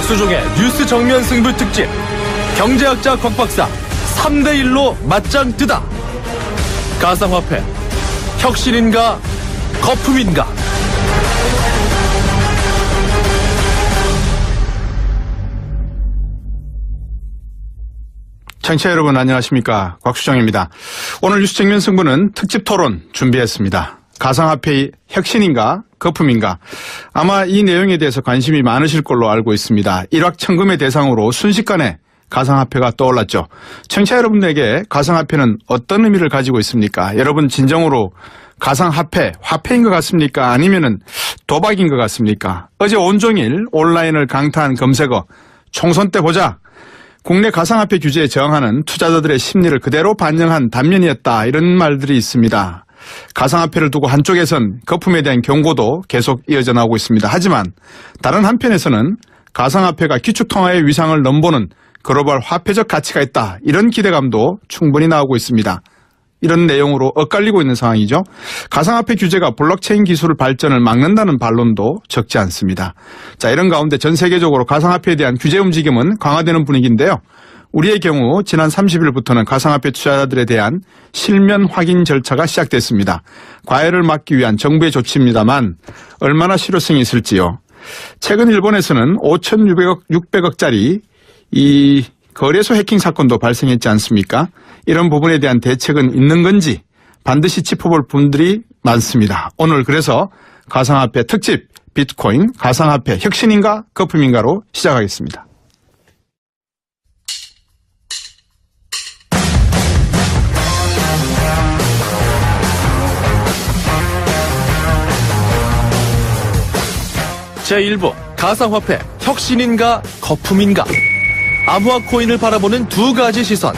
곽수종의 뉴스 정면 승부 특집. 경제학자 곽박사 3대1로 맞짱 뜨다. 가상화폐 혁신인가 거품인가. 청취자 여러분 안녕하십니까, 곽수정입니다. 오늘 뉴스 정면 승부는 특집 토론 준비했습니다. 가상화폐의 혁신인가 거품인가. 아마 이 내용에 대해서 관심이 많으실 걸로 알고 있습니다. 일확천금의 대상으로 순식간에 가상화폐가 떠올랐죠. 청취자 여러분에게 가상화폐는 어떤 의미를 가지고 있습니까? 여러분 진정으로 가상화폐, 화폐인 것 같습니까? 아니면은 도박인 것 같습니까? 어제 온종일 온라인을 강타한 검색어 총선 때 보자. 국내 가상화폐 규제에 저항하는 투자자들의 심리를 그대로 반영한 단면이었다, 이런 말들이 있습니다. 가상화폐를 두고 한쪽에선 거품에 대한 경고도 계속 이어져 나오고 있습니다. 하지만 다른 한편에서는 가상화폐가 기축통화의 위상을 넘보는 글로벌 화폐적 가치가 있다, 이런 기대감도 충분히 나오고 있습니다. 이런 내용으로 엇갈리고 있는 상황이죠. 가상화폐 규제가 블록체인 기술 발전을 막는다는 반론도 적지 않습니다. 자, 이런 가운데 전 세계적으로 가상화폐에 대한 규제 움직임은 강화되는 분위기인데요. 우리의 경우 지난 30일부터는 가상화폐 투자자들에 대한 실면 확인 절차가 시작됐습니다. 과열을 막기 위한 정부의 조치입니다만 얼마나 실효성이 있을지요. 최근 일본에서는 5,600억짜리 이 거래소 해킹 사건도 발생했지 않습니까? 이런 부분에 대한 대책은 있는 건지 반드시 짚어볼 분들이 많습니다. 오늘 그래서 가상화폐 특집 비트코인 가상화폐 혁신인가 거품인가로 시작하겠습니다. 제1부 가상화폐 혁신인가 거품인가. 암호화 코인을 바라보는 두 가지 시선.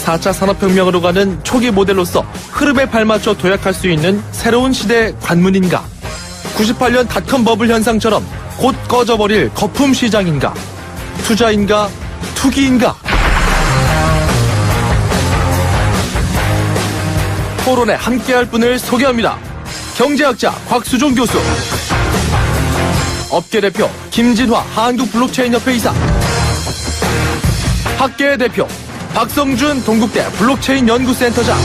4차 산업혁명으로 가는 초기 모델로서 흐름에 발맞춰 도약할 수 있는 새로운 시대의 관문인가. 98년 닷컴 버블 현상처럼 곧 꺼져버릴 거품 시장인가. 투자인가 투기인가. 토론에 함께할 분을 소개합니다. 경제학자 곽수종 교수, 업계 대표 김진화 한국블록체인협회 이사, 학계 대표 박성준 동국대 블록체인 연구센터장,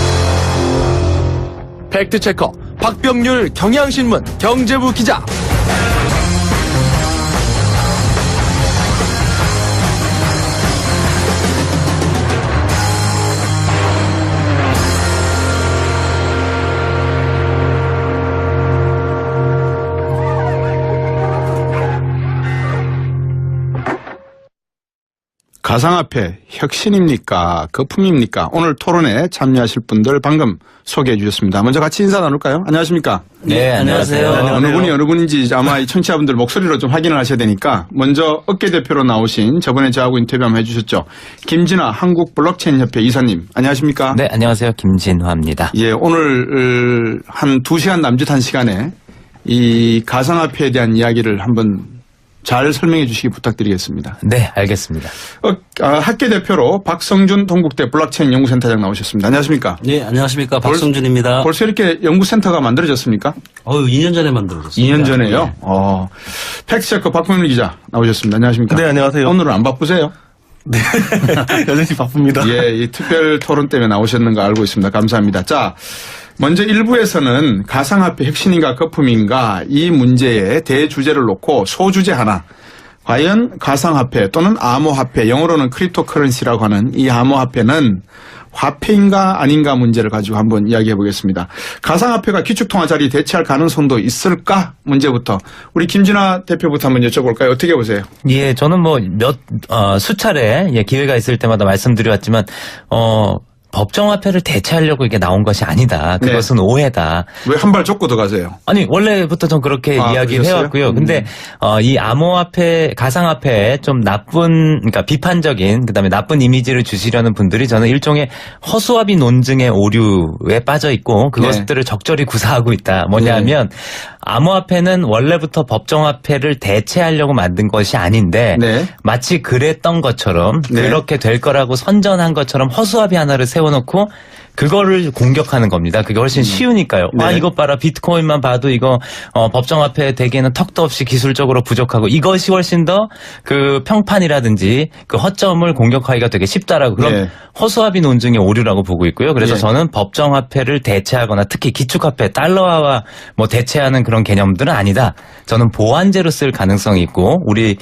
팩트체커 박병률 경향신문 경제부 기자. 가상화폐 혁신입니까 거품입니까? 오늘 토론에 참여하실 분들 방금 소개해 주셨습니다. 먼저 같이 인사 나눌까요? 안녕하십니까? 네, 안녕하세요. 어느 분이 어느 분인지 아마 이 청취자분들 목소리로 좀 확인을 하셔야 되니까 먼저 업계 대표로 나오신, 저번에 저하고 인터뷰 한번 해주셨죠, 김진화 한국블록체인협회 이사님, 안녕하십니까? 네, 안녕하세요. 김진화입니다. 예, 오늘 한 2시간 남짓한 시간에 이 가상화폐에 대한 이야기를 한번 잘 설명해 주시기 부탁드리겠습니다. 네, 알겠습니다. 학계 대표로 박성준 동국대 블록체인 연구센터장 나오셨습니다. 안녕하십니까? 네, 안녕하십니까. 박성준입니다. 벌써 이렇게 연구센터가 만들어졌습니까? 2년 전에 만들어졌습니다. 2년 전에요? 네. 팩트체커 박병률 기자 나오셨습니다. 안녕하십니까? 네, 안녕하세요. 오늘은 안 바쁘세요? 네, 여전히 바쁩니다. 예, 이 특별 토론 때문에 나오셨는 거 알고 있습니다. 감사합니다. 자, 먼저 1부에서는 가상화폐 혁신인가 거품인가, 이 문제의 대주제를 놓고 소주제 하나, 과연 가상화폐 또는 암호화폐, 영어로는 크립토커런시라고 하는 이 암호화폐는 화폐인가 아닌가 문제를 가지고 한번 이야기해 보겠습니다. 가상화폐가 기축통화 자리에 대체할 가능성도 있을까 문제부터 우리 김진화 대표부터 한번 여쭤볼까요? 어떻게 보세요? 예, 저는 수차례 기회가 있을 때마다 말씀드려왔지만, 법정화폐를 대체하려고 이게 나온 것이 아니다. 그것은 오해다. 왜 한 발 쫓고 들어가세요? 아니, 원래부터 전 그렇게 이야기를 그러셨어요? 해왔고요. 근데, 이 암호화폐, 가상화폐에 좀 그러니까 비판적인, 그 다음에 나쁜 이미지를 주시려는 분들이 저는 일종의 허수아비 논증의 오류에 빠져 있고, 그것들을 적절히 구사하고 있다. 뭐냐 하면, 암호화폐는 원래부터 법정화폐를 대체하려고 만든 것이 아닌데, 마치 그랬던 것처럼, 그렇게 될 거라고 선전한 것처럼 허수아비 하나를 세워놓고, 그거를 공격하는 겁니다. 그게 훨씬 쉬우니까요. 네. 아, 이것 봐라. 비트코인만 봐도 이거 법정화폐 되기에는 턱도 없이 기술적으로 부족하고 이것이 훨씬 더 그 평판이라든지 그 허점을 공격하기가 되게 쉽다라고 그런 네. 허수아비 논증의 오류라고 보고 있고요. 그래서 예. 저는 법정화폐를 대체하거나 특히 기축화폐 달러화와 뭐 대체하는 그런 개념들은 아니다. 저는 보완제로 쓸 가능성이 있고 우리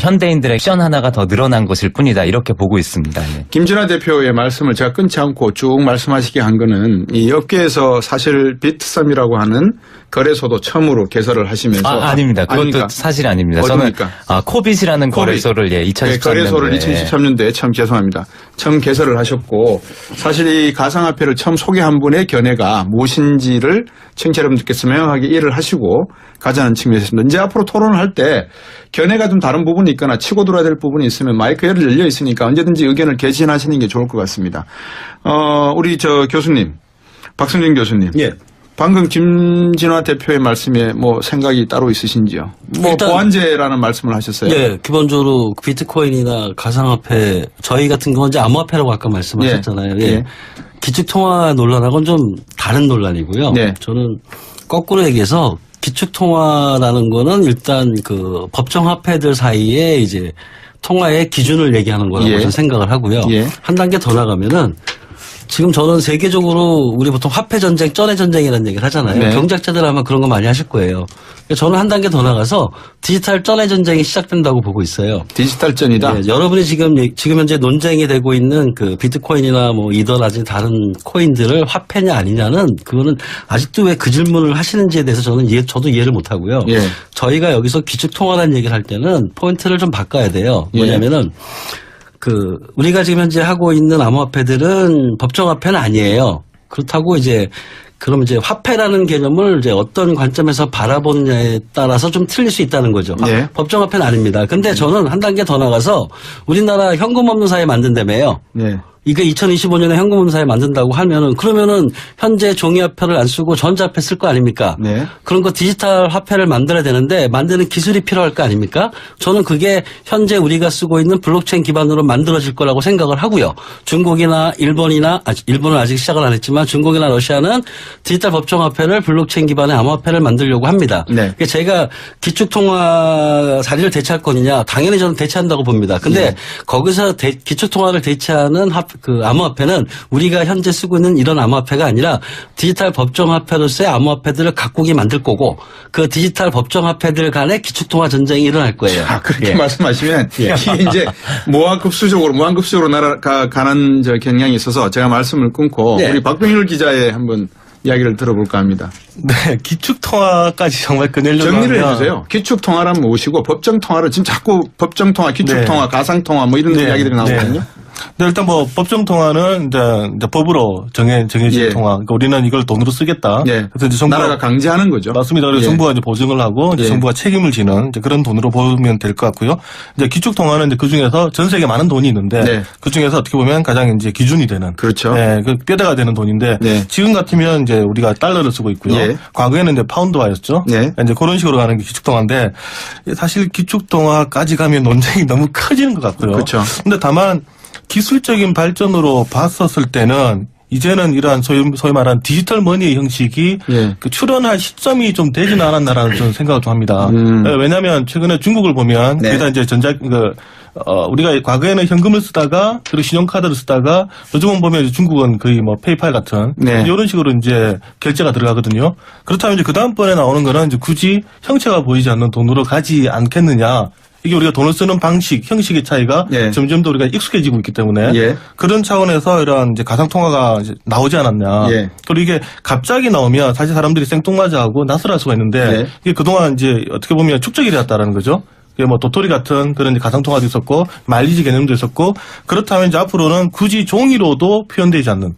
현대인들의 옵션 하나가 더 늘어난 것일 뿐이다. 이렇게 보고 있습니다. 예. 김진아 대표의 말씀을 제가 끊지 않고 쭉 말씀하시게 한 거는 이 업계에서 사실 비트썸이라고 하는 거래소도 처음으로 개설을 하시면서 아닙니다. 그것도 아닙니까? 사실이 아닙니다. 어디입니까? 저는 코빗이라는 거래소를 2013년도에 거래소를 2013년도에 처음 죄송합니다. 처음 개설을 하셨고 사실 이 가상화폐를 처음 소개한 분의 견해가 무엇인지를 청취자 여러분들께 명확하게 이해를 하시고 가자는 측면에서 있습니다. 이제 앞으로 토론을 할 때 견해가 좀 다른 부분이 있거나 치고 들어야 될 부분이 있으면 마이크 열려 있으니까 언제든지 의견을 개진하시는 게 좋을 것 같습니다. 우리 교수님, 박성준 교수님. 예. 방금 김진화 대표의 말씀에 뭐 생각이 따로 있으신지요? 뭐 일단 보완제라는 말씀을 하셨어요. 예, 기본적으로 비트코인이나 가상화폐, 저희 같은 경우는 이제 암호화폐라고 아까 말씀하셨잖아요. 예. 예. 예. 기축통화 논란하고는 좀 다른 논란이고요. 네. 저는 거꾸로 얘기해서 기축통화라는 거는 일단 그 법정화폐들 사이에 이제 통화의 기준을 얘기하는 거라고 예. 저는 생각을 하고요. 예. 한 단계 더 나가면은 지금 저는 세계적으로 우리 보통 화폐 전쟁, 쩐의 전쟁이라는 얘기를 하잖아요. 네. 경제학자들 아마 그런 거 많이 하실 거예요. 저는 한 단계 더 나가서 디지털 쩐의 전쟁이 시작된다고 보고 있어요. 디지털전이다. 예, 여러분이 지금 현재 논쟁이 되고 있는 그 비트코인이나 뭐 이더라든지 다른 코인들을 화폐냐 아니냐는 그거는 아직도 왜 그 질문을 하시는지에 대해서 저도 이해를 못 하고요. 예. 저희가 여기서 기축통화라는 얘기를 할 때는 포인트를 좀 바꿔야 돼요. 뭐냐면은 우리가 지금 현재 하고 있는 암호화폐들은 법정화폐는 아니에요. 그렇다고 그럼 이제 화폐라는 개념을 이제 어떤 관점에서 바라보느냐에 따라서 좀 틀릴 수 있다는 거죠. 네. 법정화폐는 아닙니다. 근데 저는 한 단계 더 나가서 우리나라 현금 없는 사회 만든다며요. 네. 이게 2025년에 현금 없는 사회 만든다고 하면은 그러면은 현재 종이화폐를 안 쓰고 전자화폐 쓸 거 아닙니까? 네. 그런 거 디지털 화폐를 만들어야 되는데 만드는 기술이 필요할 거 아닙니까? 저는 그게 현재 우리가 쓰고 있는 블록체인 기반으로 만들어질 거라고 생각을 하고요. 중국이나 일본은 아직 시작을 안 했지만 중국이나 러시아는 디지털 법정화폐를 블록체인 기반의 암호화폐를 만들려고 합니다. 네. 그러니까 제가 기축통화 자리를 대체할 거느냐 당연히 저는 대체한다고 봅니다. 근데 거기서 기축통화를 대체하는 암호화폐는 우리가 현재 쓰고 있는 이런 암호화폐가 아니라 디지털 법정화폐로서의 암호화폐들을 각국이 만들 거고 그 디지털 법정화폐들 간의 기축통화 전쟁이 일어날 거예요. 그렇게 말씀하시면 이게 이제 무한급수적으로 가는 경향이 있어서 제가 말씀을 끊고 네. 우리 박병일 기자의 한번 이야기를 들어볼까 합니다. 네, 기축통화까지 정말 꺼내려고 정리를 하면 해주세요. 기축통화란 무엇이고 법정통화를 지금 자꾸 법정통화, 기축통화, 네. 가상통화 뭐 이런 네. 이야기들이 나오거든요. 네. 네, 일단 뭐 법정 통화는 이제 법으로 정해진 예. 통화. 그러니까 우리는 이걸 돈으로 쓰겠다. 예. 그래서 이제 정부가 나라가 강제하는 거죠. 맞습니다. 그래서 예. 정부가 이제 보증을 하고 이제 예. 정부가 책임을 지는 이제 그런 돈으로 보면 될 것 같고요. 이제 기축 통화는 이제 그 중에서 전 세계 많은 돈이 있는데 네. 그 중에서 어떻게 보면 가장 이제 기준이 되는 그렇죠. 네, 그 뼈대가 되는 돈인데 네. 지금 같으면 이제 우리가 달러를 쓰고 있고요. 예. 과거에는 이제 파운드화였죠. 네. 이제 그런 식으로 가는 게 기축 통화인데 사실 기축 통화까지 가면 논쟁이 너무 커지는 것 같고요. 그렇죠. 근데 다만 기술적인 발전으로 봤었을 때는 이제는 이러한 소위 말하는 디지털 머니의 형식이 예. 그 출현할 시점이 좀 되지는 않았나라는 저는 생각을 좀 합니다. 왜냐하면 최근에 중국을 보면 네. 거기다 이제 우리가 과거에는 현금을 쓰다가 그리고 신용카드를 쓰다가 요즘은 보면 이제 중국은 거의 뭐 페이팔 같은 네. 이런 식으로 이제 결제가 들어가거든요. 그렇다면 이제 그 다음번에 나오는 거는 이제 굳이 형체가 보이지 않는 돈으로 가지 않겠느냐. 이게 우리가 돈을 쓰는 방식, 형식의 차이가 예. 점점 더 우리가 익숙해지고 있기 때문에 예. 그런 차원에서 이런 이제 가상통화가 이제 나오지 않았냐. 예. 그리고 이게 갑자기 나오면 사실 사람들이 생뚱맞아하고 낯설할 수가 있는데 예. 이게 그동안 이제 어떻게 보면 축적이 되었다라는 거죠. 이게 뭐 도토리 같은 그런 가상통화도 있었고 마일리지 개념도 있었고 그렇다면 이제 앞으로는 굳이 종이로도 표현되지 않는.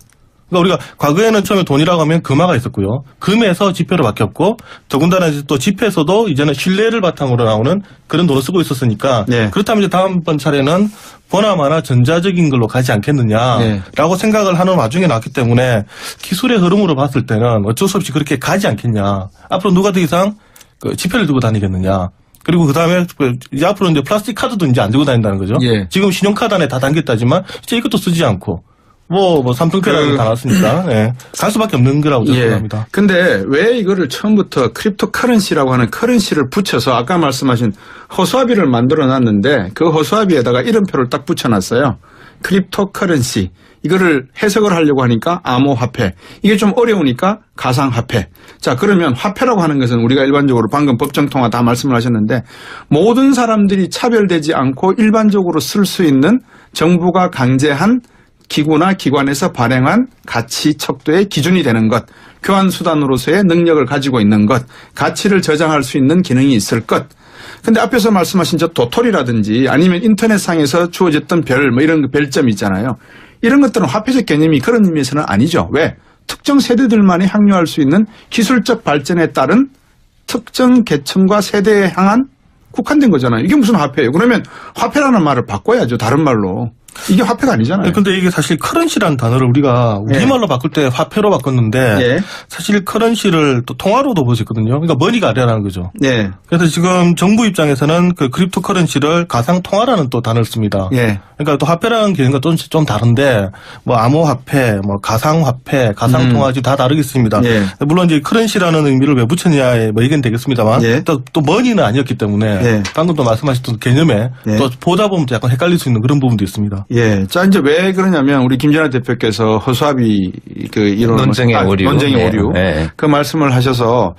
그러니까 우리가 과거에는 처음에 돈이라고 하면 금화가 있었고요. 금에서 지폐로 바뀌었고 더군다나 이제 또 지폐에서도 이제는 신뢰를 바탕으로 나오는 그런 돈을 쓰고 있었으니까 네. 그렇다면 이제 다음번 차례는 보나마나 전자적인 걸로 가지 않겠느냐라고 네. 생각을 하는 와중에 나왔기 때문에 기술의 흐름으로 봤을 때는 어쩔 수 없이 그렇게 가지 않겠냐. 앞으로 누가 더 이상 그 지폐를 들고 다니겠느냐. 그리고 그 다음에 이제 앞으로 이제 플라스틱 카드도 이제 안 들고 다닌다는 거죠. 예. 지금 신용카드 안에 다 담겼다지만 이제 이것도 쓰지 않고 삼성페라고 다 나왔으니까, 예. 갈 수밖에 없는 거라고 생각합니다. 근데 왜 이거를 처음부터 크립토 커런시라고 하는 커런시를 붙여서 아까 말씀하신 허수아비를 만들어 놨는데 그 허수아비에다가 이름표를 딱 붙여놨어요. 크립토 커런시. 이거를 해석을 하려고 하니까 암호화폐. 이게 좀 어려우니까 가상화폐. 자, 그러면 화폐라고 하는 것은 우리가 일반적으로 방금 법정통화 다 말씀을 하셨는데 모든 사람들이 차별되지 않고 일반적으로 쓸 수 있는 정부가 강제한 기구나 기관에서 발행한 가치 척도의 기준이 되는 것, 교환 수단으로서의 능력을 가지고 있는 것, 가치를 저장할 수 있는 기능이 있을 것. 근데 앞에서 말씀하신 저 도토리라든지 아니면 인터넷상에서 주어졌던 별, 이런 별점 있잖아요. 이런 것들은 화폐적 개념이 그런 의미에서는 아니죠. 왜? 특정 세대들만이 향유할 수 있는 기술적 발전에 따른 특정 계층과 세대에 향한 국한된 거잖아요. 이게 무슨 화폐예요? 그러면 화폐라는 말을 바꿔야죠. 다른 말로. 이게 화폐가 아니잖아요. 근데 이게 사실 커런시라는 단어를 우리가 우리말로 바꿀 때 화폐로 바꿨는데 사실 커런시를 또 통화로도 보셨거든요. 그러니까 머니가 아니라는 거죠. 그래서 지금 정부 입장에서는 그 크립토 커런시를 가상 통화라는 또 단어를 씁니다. 그러니까 또 화폐라는 개념과 좀 다른데 암호화폐, 가상화폐, 가상통화지 다 다르겠습니다. 물론 이제 커런시라는 의미를 왜 붙였냐에 의견이 되겠습니다만 또 머니는 아니었기 때문에 방금 또 말씀하셨던 개념에 또 보다 보면 약간 헷갈릴 수 있는 그런 부분도 있습니다. 자, 이제 왜 그러냐면 우리 김진아 대표께서 허수아비 이런 논쟁의 오류. 논쟁의 오류. 그 말씀을 하셔서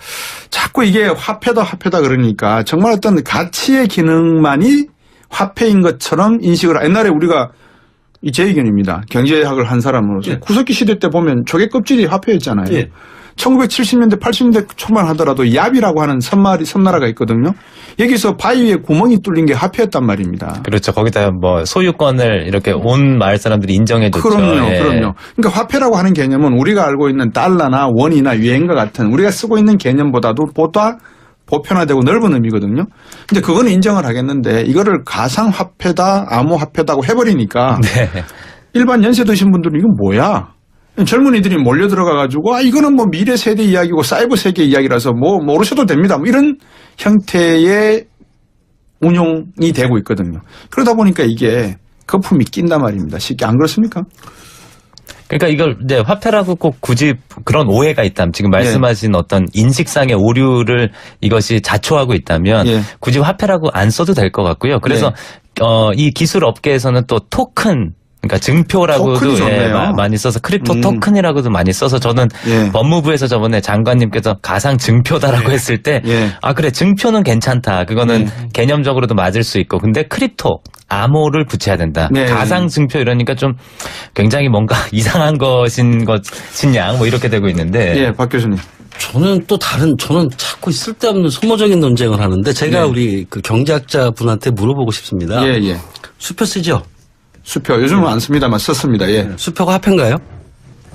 자꾸 이게 화폐다 그러니까 정말 어떤 가치의 기능만이 화폐인 것처럼 인식을 옛날에 우리가 제 의견입니다. 경제학을 한 사람으로서 구석기 시대 때 보면 조개 껍질이 화폐였잖아요. 1970년대 80년대 초반 하더라도 얍이라고 하는 섬나라가 있거든요. 여기서 바위에 구멍이 뚫린 게 화폐였단 말입니다. 그렇죠. 거기다 소유권을 이렇게 온 마을 사람들이 인정해줬죠. 그럼요. 그러니까 화폐라고 하는 개념은 우리가 알고 있는 달러나 원이나 유엔과 같은 우리가 쓰고 있는 개념보다도 보다 보편화되고 넓은 의미거든요. 근데 그거는 인정을 하겠는데 이거를 가상화폐다, 암호화폐다고 해버리니까 일반 연세 드신 분들은 이건 뭐야? 젊은이들이 몰려 들어가가지고 이거는 미래 세대 이야기고 사이버 세계 이야기라서 모르셔도 됩니다. 이런 형태의 운용이 되고 있거든요. 그러다 보니까 이게 거품이 낀단 말입니다. 쉽게 안 그렇습니까? 그러니까 이걸 이제 화폐라고 꼭 굳이 그런 오해가 있다면 지금 말씀하신 어떤 인식상의 오류를 이것이 자초하고 있다면 굳이 화폐라고 안 써도 될 것 같고요. 그래서 이 기술 업계에서는 또 토큰 그러니까 증표라고도 많이 써서 크립토 토큰이라고도 많이 써서 저는 법무부에서 저번에 장관님께서 가상 증표다라고 했을 때 그래 증표는 괜찮다. 그거는 개념적으로도 맞을 수 있고 근데 크립토 암호를 붙여야 된다. 가상 증표 이러니까 좀 굉장히 뭔가 이상한 것이냐 이렇게 되고 있는데 박 교수님. 저는 자꾸 쓸데없는 소모적인 논쟁을 하는데 제가 우리 그 경제학자 분한테 물어보고 싶습니다. 수표 쓰죠? 수표 요즘은 안 씁니다만 썼습니다. 수표가 화폐인가요?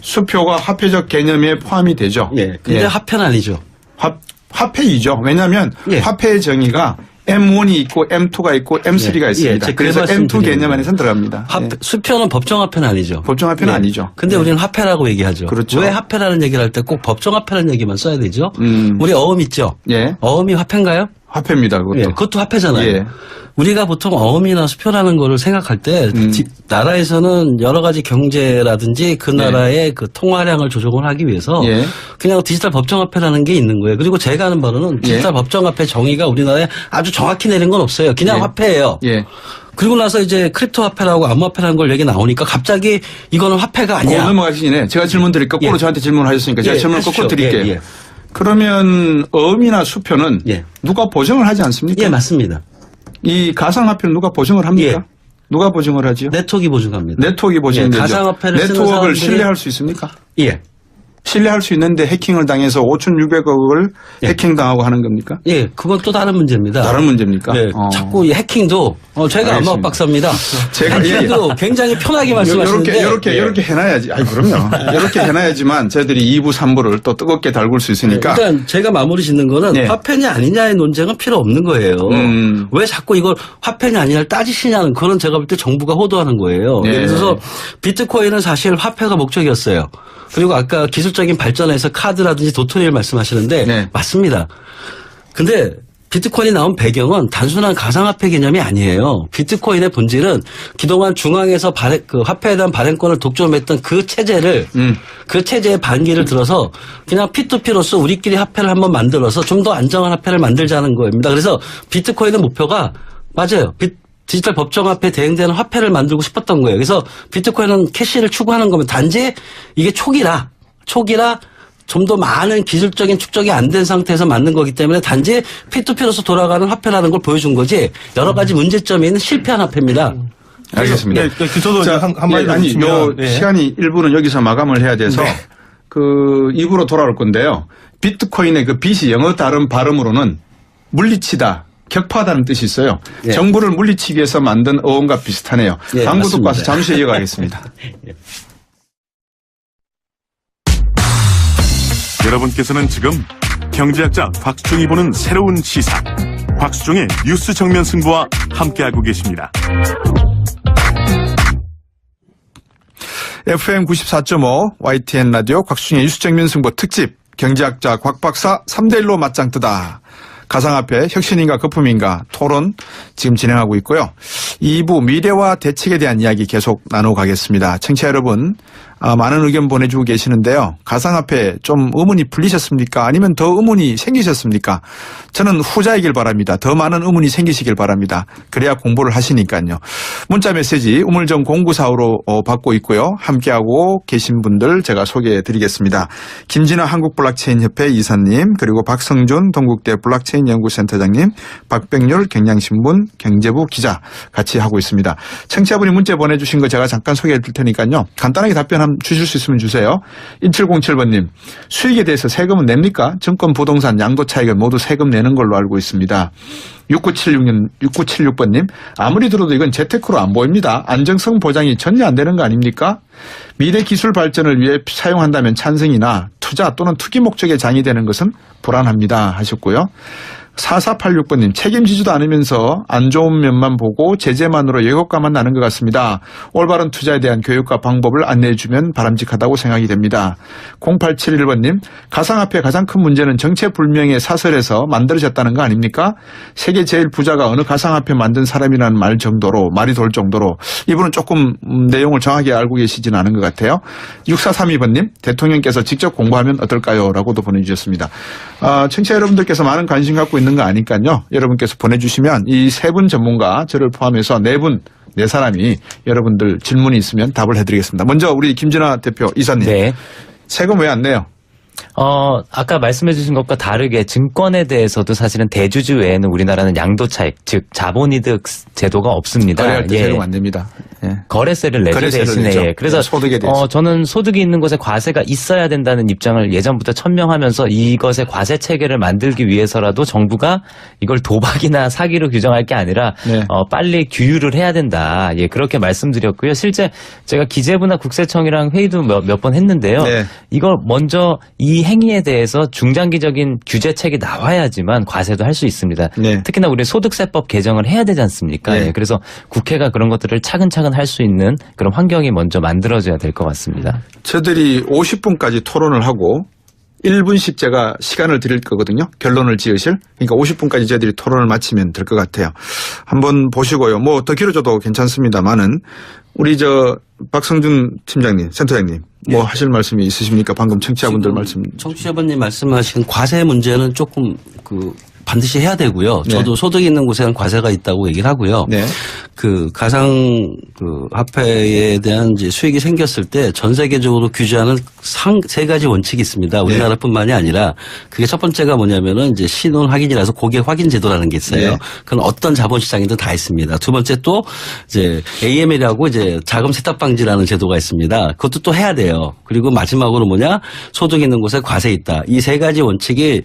수표가 화폐적 개념에 포함이 되죠. 근데 화폐는 아니죠. 화폐이죠. 왜냐하면 화폐의 정의가 M1이 있고 M2가 있고 M3가 있습니다. 그래서 M2 개념 안에서 들어갑니다. 수표는 법정화폐는 아니죠. 법정화폐는 아니죠. 근데 우리는 화폐라고 얘기하죠. 그렇죠. 왜 화폐라는 얘기를 할 때 꼭 법정화폐라는 얘기만 써야 되죠? 우리 어음 있죠? 어음이 화폐인가요? 화폐입니다. 그것도 화폐잖아요. 우리가 보통 어음이나 수표라는 거를 생각할 때 나라에서는 여러 가지 경제라든지 그 나라의 그 통화량을 조정을 하기 위해서 그냥 디지털 법정화폐라는 게 있는 거예요. 그리고 제가 아는 바로는 디지털 법정화폐 정의가 우리나라에 아주 정확히 내린 건 없어요. 그냥 화폐예요. 그리고 나서 이제 크립토 화폐라고 암호화폐라는 걸 얘기 나오니까 갑자기 이거는 화폐가 아니야. 넘어가시네. 제가 질문 드릴게요. 거꾸로 저한테 질문하셨으니까 제가 질문을 거꾸로 드릴게요. 그러면 어음이나 수표는 누가 보증을 하지 않습니까? 맞습니다. 이 가상화폐는 누가 보증을 합니까? 누가 보증을 하지요? 네트워크가 보증합니다. 네트워크가 보증되죠. 가상화폐를 네트워크를 신뢰할 수 있습니까? 신뢰할 수 있는데 해킹을 당해서 5,600억을 해킹당하고 하는 겁니까? 그건 또 다른 문제입니다. 다른 문제입니까? 자꾸 이 해킹도 제가 암호학 박사입니다. 해킹도 굉장히 편하게 말씀하시는데 이렇게 해놔야지. 그럼요. 이렇게 해놔야지만 저희들이 2부, 3부를 또 뜨겁게 달굴 수 있으니까. 일단 제가 마무리 짓는 거는 화폐냐 아니냐의 논쟁은 필요 없는 거예요. 왜 자꾸 이걸 화폐냐 아니냐를 따지시냐는 그건 제가 볼 때 정부가 호도하는 거예요. 그래서 비트코인은 사실 화폐가 목적이었어요. 그리고 아까 기술적인 발전에서 카드라든지 도토리를 말씀하시는데 맞습니다. 근데 비트코인이 나온 배경은 단순한 가상화폐 개념이 아니에요. 비트코인의 본질은 그동안 중앙에서 화폐에 대한 발행권을 독점했던 그 체제를 그 체제의 반기를 들어서 그냥 P2P로서 우리끼리 화폐를 한번 만들어서 좀 더 안정한 화폐를 만들자는 겁니다. 그래서 비트코인의 목표가 맞아요. 디지털 법정화폐 대행되는 화폐를 만들고 싶었던 거예요. 그래서 비트코인은 캐시를 추구하는 겁니다. 단지 이게 초기라 좀 더 많은 기술적인 축적이 안 된 상태에서 만든 거기 때문에 단지 P2P로서 돌아가는 화폐라는 걸 보여준 거지 여러 가지 문제점이 있는 실패한 화폐입니다. 알겠습니다. 네, 저도 자, 한마디 아니, 요 네. 시간이 1부는 여기서 마감을 해야 돼서 그 2부로 돌아올 건데요. 비트코인의 그 빛이 영어 다른 발음으로는 물리치다. 격파하다는 뜻이 있어요. 예. 정부를 물리치기 위해서 만든 어원과 비슷하네요. 예, 광고 듣고 맞습니다. 와서 잠시 이어가겠습니다. 여러분께서는 지금 경제학자 곽수종이 보는 새로운 시사 곽수종의 뉴스 정면 승부와 함께하고 계십니다. FM 94.5 YTN 라디오 곽수종의 뉴스 정면 승부 특집 경제학자 곽 박사 3대1로 맞짱 뜨다. 가상화폐 혁신인가 거품인가 토론 지금 진행하고 있고요. 2부 미래와 대책에 대한 이야기 계속 나눠가겠습니다. 청취자 여러분 많은 의견 보내주고 계시는데요. 가상화폐 좀 의문이 풀리셨습니까? 아니면 더 의문이 생기셨습니까? 저는 후자이길 바랍니다. 더 많은 의문이 생기시길 바랍니다. 그래야 공부를 하시니까요. 문자 메시지 우물정 0945로 받고 있고요. 함께하고 계신 분들 제가 소개해드리겠습니다. 김진아 한국블록체인협회 이사님, 그리고 박성준 동국대 블록체인 연구센터장님, 박백률 경향신문 경제부 기자 같이 하고 있습니다. 청취자분이 문자 보내주신 거 제가 잠깐 소개해드릴 테니까요. 간단하게 답변 한번 주실 수 있으면 주세요. 1707번님, 수익에 대해서 세금은 냅니까? 증권, 부동산, 양도 차익은 모두 세금 내는 걸로 알고 있습니다. 6976번님, 아무리 들어도 이건 재테크로 안 보입니다. 안정성 보장이 전혀 안 되는 거 아닙니까? 미래 기술 발전을 위해 사용한다면 찬성이나 투자 또는 투기 목적의 장이 되는 것은 불안합니다 하셨고요. 4486번님, 책임지지도 않으면서 안 좋은 면만 보고 제재만으로 예고가만 나는 것 같습니다. 올바른 투자에 대한 교육과 방법을 안내해 주면 바람직하다고 생각이 됩니다. 0871번님, 가상화폐 가장 큰 문제는 정체불명의 사설에서 만들어졌다는 거 아닙니까? 세계 제일 부자가 어느 가상화폐 만든 사람이라는 말이 돌 정도로 이분은 조금 내용을 정확하게 알고 계시지는 않은 것 같아요. 6432번님, 대통령께서 직접 공부하면 어떨까요? 라고도 보내주셨습니다. 청취자 여러분들께서 많은 관심 갖고 있는 거 아니까요. 여러분께서 보내주시면 이 세 분 전문가 저를 포함해서 네 사람이 여러분들 질문이 있으면 답을 해드리겠습니다. 먼저 우리 김진아 대표 이사님. 네. 세금 왜 안 내요? 아까 말씀해 주신 것과 다르게 증권에 대해서도 사실은 대주주 외에는 우리나라는 양도 차익, 즉 자본이득 제도가 없습니다. 거래할 때 세금 안 냅니다. 예. 거래세를 내죠 거래세를 대신에. 내죠. 예. 그래서 소득에 대해서. 저는 소득이 있는 곳에 과세가 있어야 된다는 입장을 예전부터 천명하면서 이것의 과세 체계를 만들기 위해서라도 정부가 이걸 도박이나 사기로 규정할 게 아니라 네. 빨리 규율을 해야 된다. 예, 그렇게 말씀드렸고요. 실제 제가 기재부나 국세청이랑 회의도 몇 번 했는데요. 네. 이걸 먼저 이 행위에 대해서 중장기적인 규제책이 나와야지만 과세도 할 수 있습니다. 네. 특히나 우리 소득세법 개정을 해야 되지 않습니까? 네. 예, 그래서 국회가 그런 것들을 차근차근 할 수 있는 그런 환경이 먼저 만들어져야 될 것 같습니다. 저들이 50분까지 토론을 하고 1분씩 제가 시간을 드릴 거거든요. 결론을 지으실. 그러니까 50분까지 저희들이 토론을 마치면 될 것 같아요. 한번 보시고요. 뭐 더 길어져도 괜찮습니다만은 우리 박성준 팀장님, 센터장님 뭐 하실 말씀이 있으십니까? 방금 청취자분들 말씀. 청취자분님 말씀하신 과세 문제는 조금 반드시 해야 되고요. 네. 저도 소득이 있는 곳에는 과세가 있다고 얘기를 하고요. 네. 화폐에 대한 이제 수익이 생겼을 때 전 세계적으로 규제하는 세 가지 원칙이 있습니다. 우리나라뿐만이 아니라 그게 첫 번째가 뭐냐면은 이제 신원 확인이라서 고객 확인 제도라는 게 있어요. 네. 그건 어떤 자본시장이든 다 있습니다. 두 번째 또 이제 AML이라고 이제 자금 세탁 방지라는 제도가 있습니다. 그것도 또 해야 돼요. 그리고 마지막으로 소득 있는 곳에 과세 있다. 이 세 가지 원칙이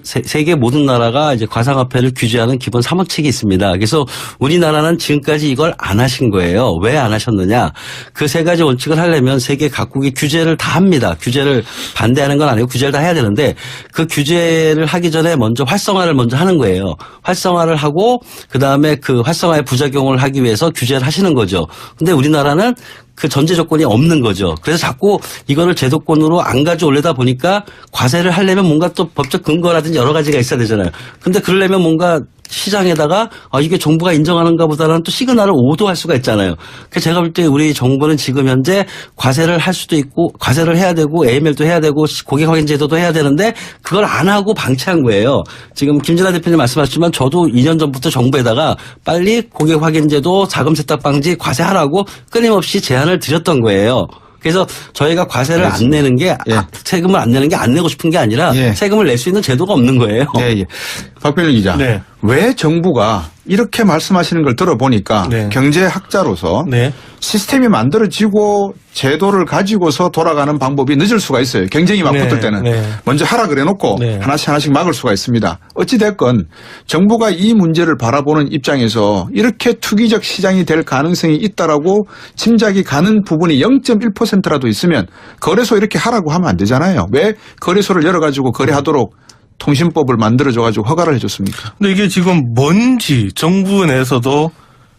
세계 모든 나라가 이제 가상화폐를 규제하는 기본 3원칙이 있습니다. 그래서 우리나라는 지금까지 이걸 안 하신 거예요. 왜 안 하셨느냐? 그 세 가지 원칙을 하려면 세계 각국이 규제를 다 합니다. 규제를 반대하는 건 아니고 규제를 다 해야 되는데 그 규제를 하기 전에 먼저 활성화를 먼저 하는 거예요. 활성화를 하고 그다음에 그 활성화의 부작용을 하기 위해서 규제를 하시는 거죠. 근데 우리나라는 그 전제 조건이 없는 거죠. 그래서 자꾸 이거를 제도권으로 안 가져올려다 보니까 과세를 하려면 뭔가 또 법적 근거라든지 여러 가지가 있어야 되잖아요. 근데 그러려면 뭔가 시장에다가 이게 정부가 인정하는가 보다는 또 시그널을 오도할 수가 있잖아요. 그래서 제가 볼 때 우리 정부는 지금 현재 과세를 할 수도 있고 과세를 해야 되고 AML도 해야 되고 고객 확인 제도도 해야 되는데 그걸 안 하고 방치한 거예요. 지금 김진아 대표님 말씀하셨지만 저도 2년 전부터 정부에다가 빨리 고객 확인 제도 자금 세탁 방지 과세하라고 끊임없이 제안을 드렸던 거예요. 그래서 저희가 과세를 안 내는 게 세금을 안 내는 게 안 내고 싶은 게 아니라 세금을 낼 수 있는 제도가 없는 거예요. 예. 박병일 기자. 네. 왜 정부가 이렇게 말씀하시는 걸 들어보니까 네. 경제학자로서 네. 시스템이 만들어지고 제도를 가지고서 돌아가는 방법이 늦을 수가 있어요. 경쟁이 막 네. 붙을 때는. 네. 먼저 하라 그래놓고 네. 하나씩 막을 수가 있습니다. 어찌됐건 정부가 이 문제를 바라보는 입장에서 이렇게 투기적 시장이 될 가능성이 있다라고 짐작이 가는 부분이 0.1%라도 있으면 거래소 이렇게 하라고 하면 안 되잖아요. 왜 거래소를 열어가지고 거래하도록 통신법을 만들어줘가지고 허가를 해줬습니까? 근데 이게 지금 뭔지 정부 내에서도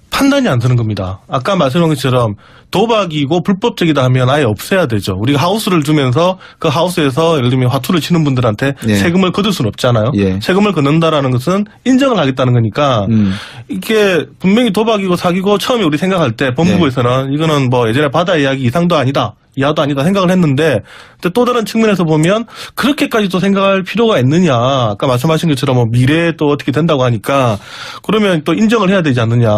판단이 안 되는 겁니다. 아까 말씀한 것처럼 도박이고 불법적이다 하면 아예 없애야 되죠. 우리가 하우스를 주면서 그 하우스에서 예를 들면 화투를 치는 분들한테 세금을 거둘 수는 없잖아요. 세금을 걷는다라는 것은 인정을 하겠다는 거니까 이게 분명히 도박이고 사기고 처음에 우리 생각할 때 법무부에서는 이거는 뭐 예전에 바다 이야기 이상도 아니다. 이하도 아니다 생각을 했는데 또 다른 측면에서 보면 그렇게까지 또 생각할 필요가 있느냐. 아까 말씀하신 것처럼 뭐 미래에 또 어떻게 된다고 하니까 그러면 또 인정을 해야 되지 않느냐.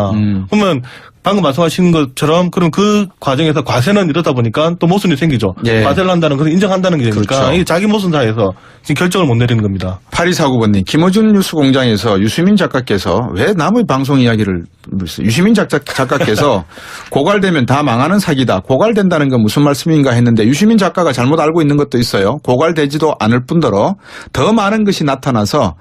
그러면 방금 말씀하신 것처럼 그럼 그 과정에서 과세는 이러다 보니까 또 모순이 생기죠. 과세를 한다는 것은 인정한다는 게 되니까 그렇죠. 이게 자기 모순사에서 지금 결정을 못 내리는 겁니다. 8249번님, 김어준 뉴스공장에서 유시민 작가께서 왜 남의 방송 이야기를 유시민 작가께서 고갈되면 다 망하는 사기다. 고갈된다는 건 무슨 말씀인가 했는데 유시민 작가가 잘못 알고 있는 것도 있어요. 고갈되지도 않을 뿐더러 더 많은 것이 나타나서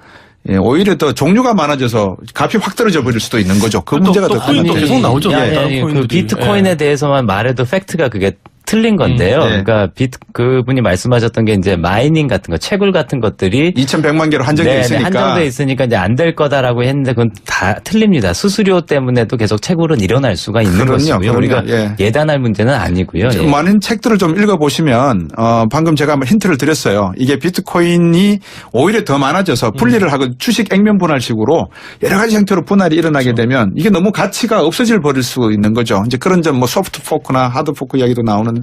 오히려 더 종류가 많아져서 값이 확 떨어져 버릴 수도 있는 거죠. 그 문제가 더 코인도 큰 계속 나오죠. 그 비트코인에 대해서만 말해도 팩트가 그게 틀린 건데요. 그러니까 그분이 말씀하셨던 게 이제 마이닝 같은 거, 채굴 같은 것들이 2,100만 개로 한정돼 있으니까 한정돼 있으니까 이제 안 될 거다라고 했는데 그건 다 틀립니다. 수수료 때문에도 계속 채굴은 일어날 수가 있는 것이고요. 우리가 예단할 문제는 아니고요. 많은 책들을 좀 읽어보시면 방금 제가 한번 힌트를 드렸어요. 이게 비트코인이 오히려 더 많아져서 분리를 하고 주식 액면 분할식으로 여러 가지 형태로 분할이 일어나게 되면 이게 너무 가치가 없어질 버릴 수 있는 거죠. 이제 그런 점 뭐 소프트 포크나 하드 포크 이야기도 나오는데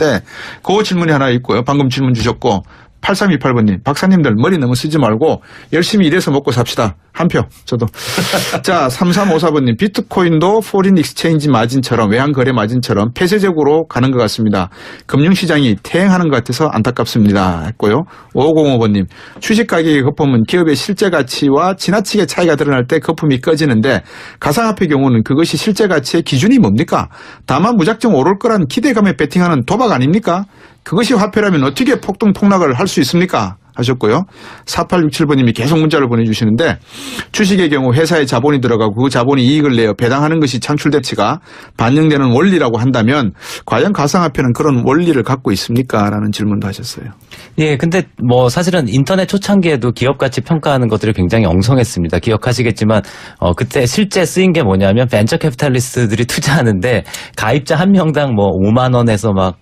그 질문이 하나 있고요. 방금 질문 주셨고 8328번님 박사님들 머리 너무 쓰지 말고 열심히 일해서 먹고 삽시다. 한 표 저도. 자 3354번님 비트코인도 포린 익스체인지 마진처럼 외환거래 마진처럼 폐쇄적으로 가는 것 같습니다. 금융시장이 퇴행하는 것 같아서 안타깝습니다 했고요. 5505번님 주식가격이 거품은 기업의 실제 가치와 지나치게 차이가 드러날 때 거품이 꺼지는데 가상화폐 경우는 그것이 실제 가치의 기준이 뭡니까? 다만 무작정 오를 거란 기대감에 베팅하는 도박 아닙니까? 그것이 화폐라면 어떻게 폭등 폭락을 할 수 있습니까? 하셨고요. 4867번님이 계속 문자를 보내주시는데 주식의 경우 회사에 자본이 들어가고 그 자본이 이익을 내어 배당하는 것이 창출 가치가 반영되는 원리라고 한다면 과연 가상화폐는 그런 원리를 갖고 있습니까? 라는 질문도 하셨어요. 예, 근데 뭐 사실은 인터넷 초창기에도 기업 가치 평가하는 것들이 굉장히 엉성했습니다. 기억하시겠지만 그때 실제 쓰인 게 뭐냐면 벤처 캐피탈리스트들이 투자하는데 가입자 한 명당 뭐 5만 원에서 막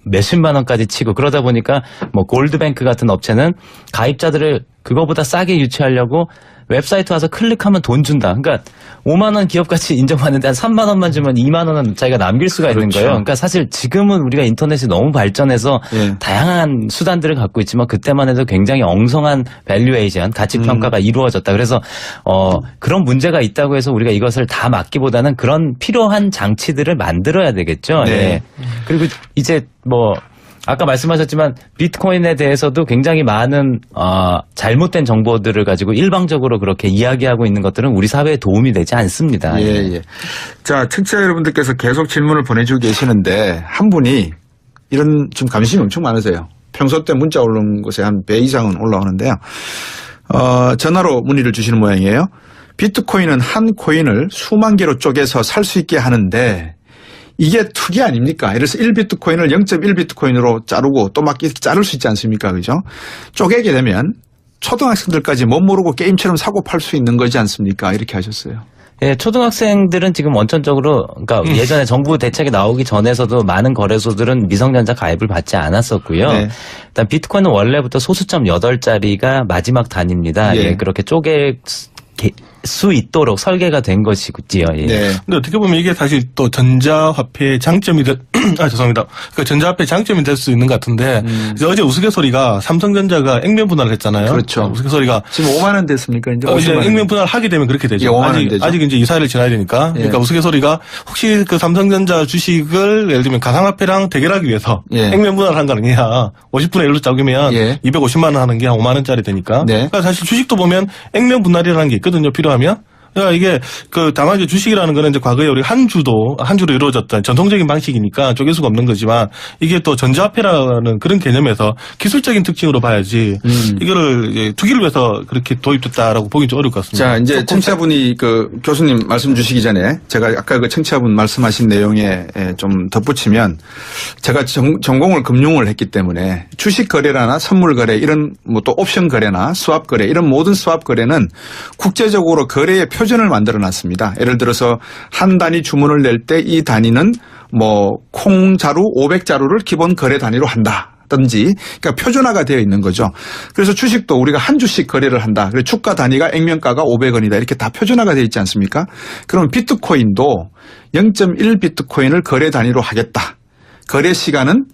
몇십만 원까지 치고 그러다 보니까 뭐 골드뱅크 같은 업체는 가입자들을 그거보다 싸게 유치하려고 웹사이트 와서 클릭하면 돈 준다. 그러니까 5만 원 기업 가치 인정받는데 한 3만 원만 주면 2만 원은 자기가 남길 수가 있는 거예요. 그러니까 사실 지금은 우리가 인터넷이 너무 발전해서 다양한 수단들을 갖고 있지만 그때만 해도 굉장히 엉성한 밸류에이션, 가치 평가가 이루어졌다. 그래서 그런 문제가 있다고 해서 우리가 이것을 다 막기보다는 그런 필요한 장치들을 만들어야 되겠죠. 네. 그리고 이제 뭐 아까 말씀하셨지만 비트코인에 대해서도 굉장히 많은 잘못된 정보들을 가지고 일방적으로 그렇게 이야기하고 있는 것들은 우리 사회에 도움이 되지 않습니다. 예. 자, 청취자 여러분들께서 계속 질문을 보내주고 계시는데 한 분이 이런 좀 관심이 엄청 많으세요. 평소 때 문자 올라온 곳에 한 배 이상은 올라오는데요. 전화로 문의를 주시는 모양이에요. 비트코인은 한 코인을 수만 개로 쪼개서 살 수 있게 하는데 이게 투기 아닙니까? 그래서 1비트코인을 0.1비트코인으로 자르고 또 막 이렇게 자를 수 있지 않습니까? 그죠? 쪼개게 되면 초등학생들까지 못 모르고 게임처럼 사고 팔 수 있는 거지 않습니까? 이렇게 하셨어요. 예, 초등학생들은 지금 원천적으로 그러니까 예전에 정부 대책이 나오기 전에서도 많은 거래소들은 미성년자 가입을 받지 않았었고요. 네. 일단 비트코인은 원래부터 소수점 8자리가 마지막 단위입니다. 예. 예, 그렇게 쪼갤 수 있도록 설계가 된 것이지요. 예. 네. 근데 어떻게 보면 이게 사실 또 전자화폐의 장점이 죄송합니다. 그 전자화폐의 장점이 될 수 있는 것 같은데 이제 어제 우스갯소리가 삼성전자가 액면 분할을 했잖아요. 그렇죠. 우스갯소리가 지금 5만 원 됐습니까? 이제 이제 50만 원. 액면 분할 하게 되면 그렇게 되죠. 예, 5만 원 되죠. 아직 이제 이사를 지나야 되니까. 예. 그러니까 우스갯소리가 혹시 그 삼성전자 주식을 예를 들면 가상화폐랑 대결하기 위해서 예. 액면 분할한 거 아니냐. 50분의 1로 짜기면 예. 250만 원 하는 게 한 5만 원짜리 되니까. 네. 그러니까 사실 주식도 보면 액면 분할이라는 게 있거든요. 필요하면. 그러니까 이게 그 다만 이제 주식이라는 거는 이제 과거에 우리 한 주로 이루어졌던 전통적인 방식이니까 쪼갤 수가 없는 거지만 이게 또 전자화폐라는 그런 개념에서 기술적인 특징으로 봐야지 이거를 이제 투기를 위해서 그렇게 도입됐다라고 보기 좀 어려울 것 같습니다. 자, 이제 청취자분이 그 교수님 말씀 주시기 전에 제가 아까 그 청취자분 말씀하신 내용에 좀 덧붙이면 제가 전공을 금융을 했기 때문에 주식 거래나 선물 거래 이런 뭐 또 옵션 거래나 스왑 거래 이런 모든 스왑 거래는 국제적으로 거래의 표준을 만들어 놨습니다. 예를 들어서 한 단위 주문을 낼 때 이 단위는 뭐 콩자루 500자루를 기본 거래 단위로 한다. 든지 그러니까 표준화가 되어 있는 거죠. 그래서 주식도 우리가 한 주씩 거래를 한다. 그래서 주가 단위가 액면가가 500원이다. 이렇게 다 표준화가 되어 있지 않습니까? 그러면 비트코인도 0.1 비트코인을 거래 단위로 하겠다. 거래 시간은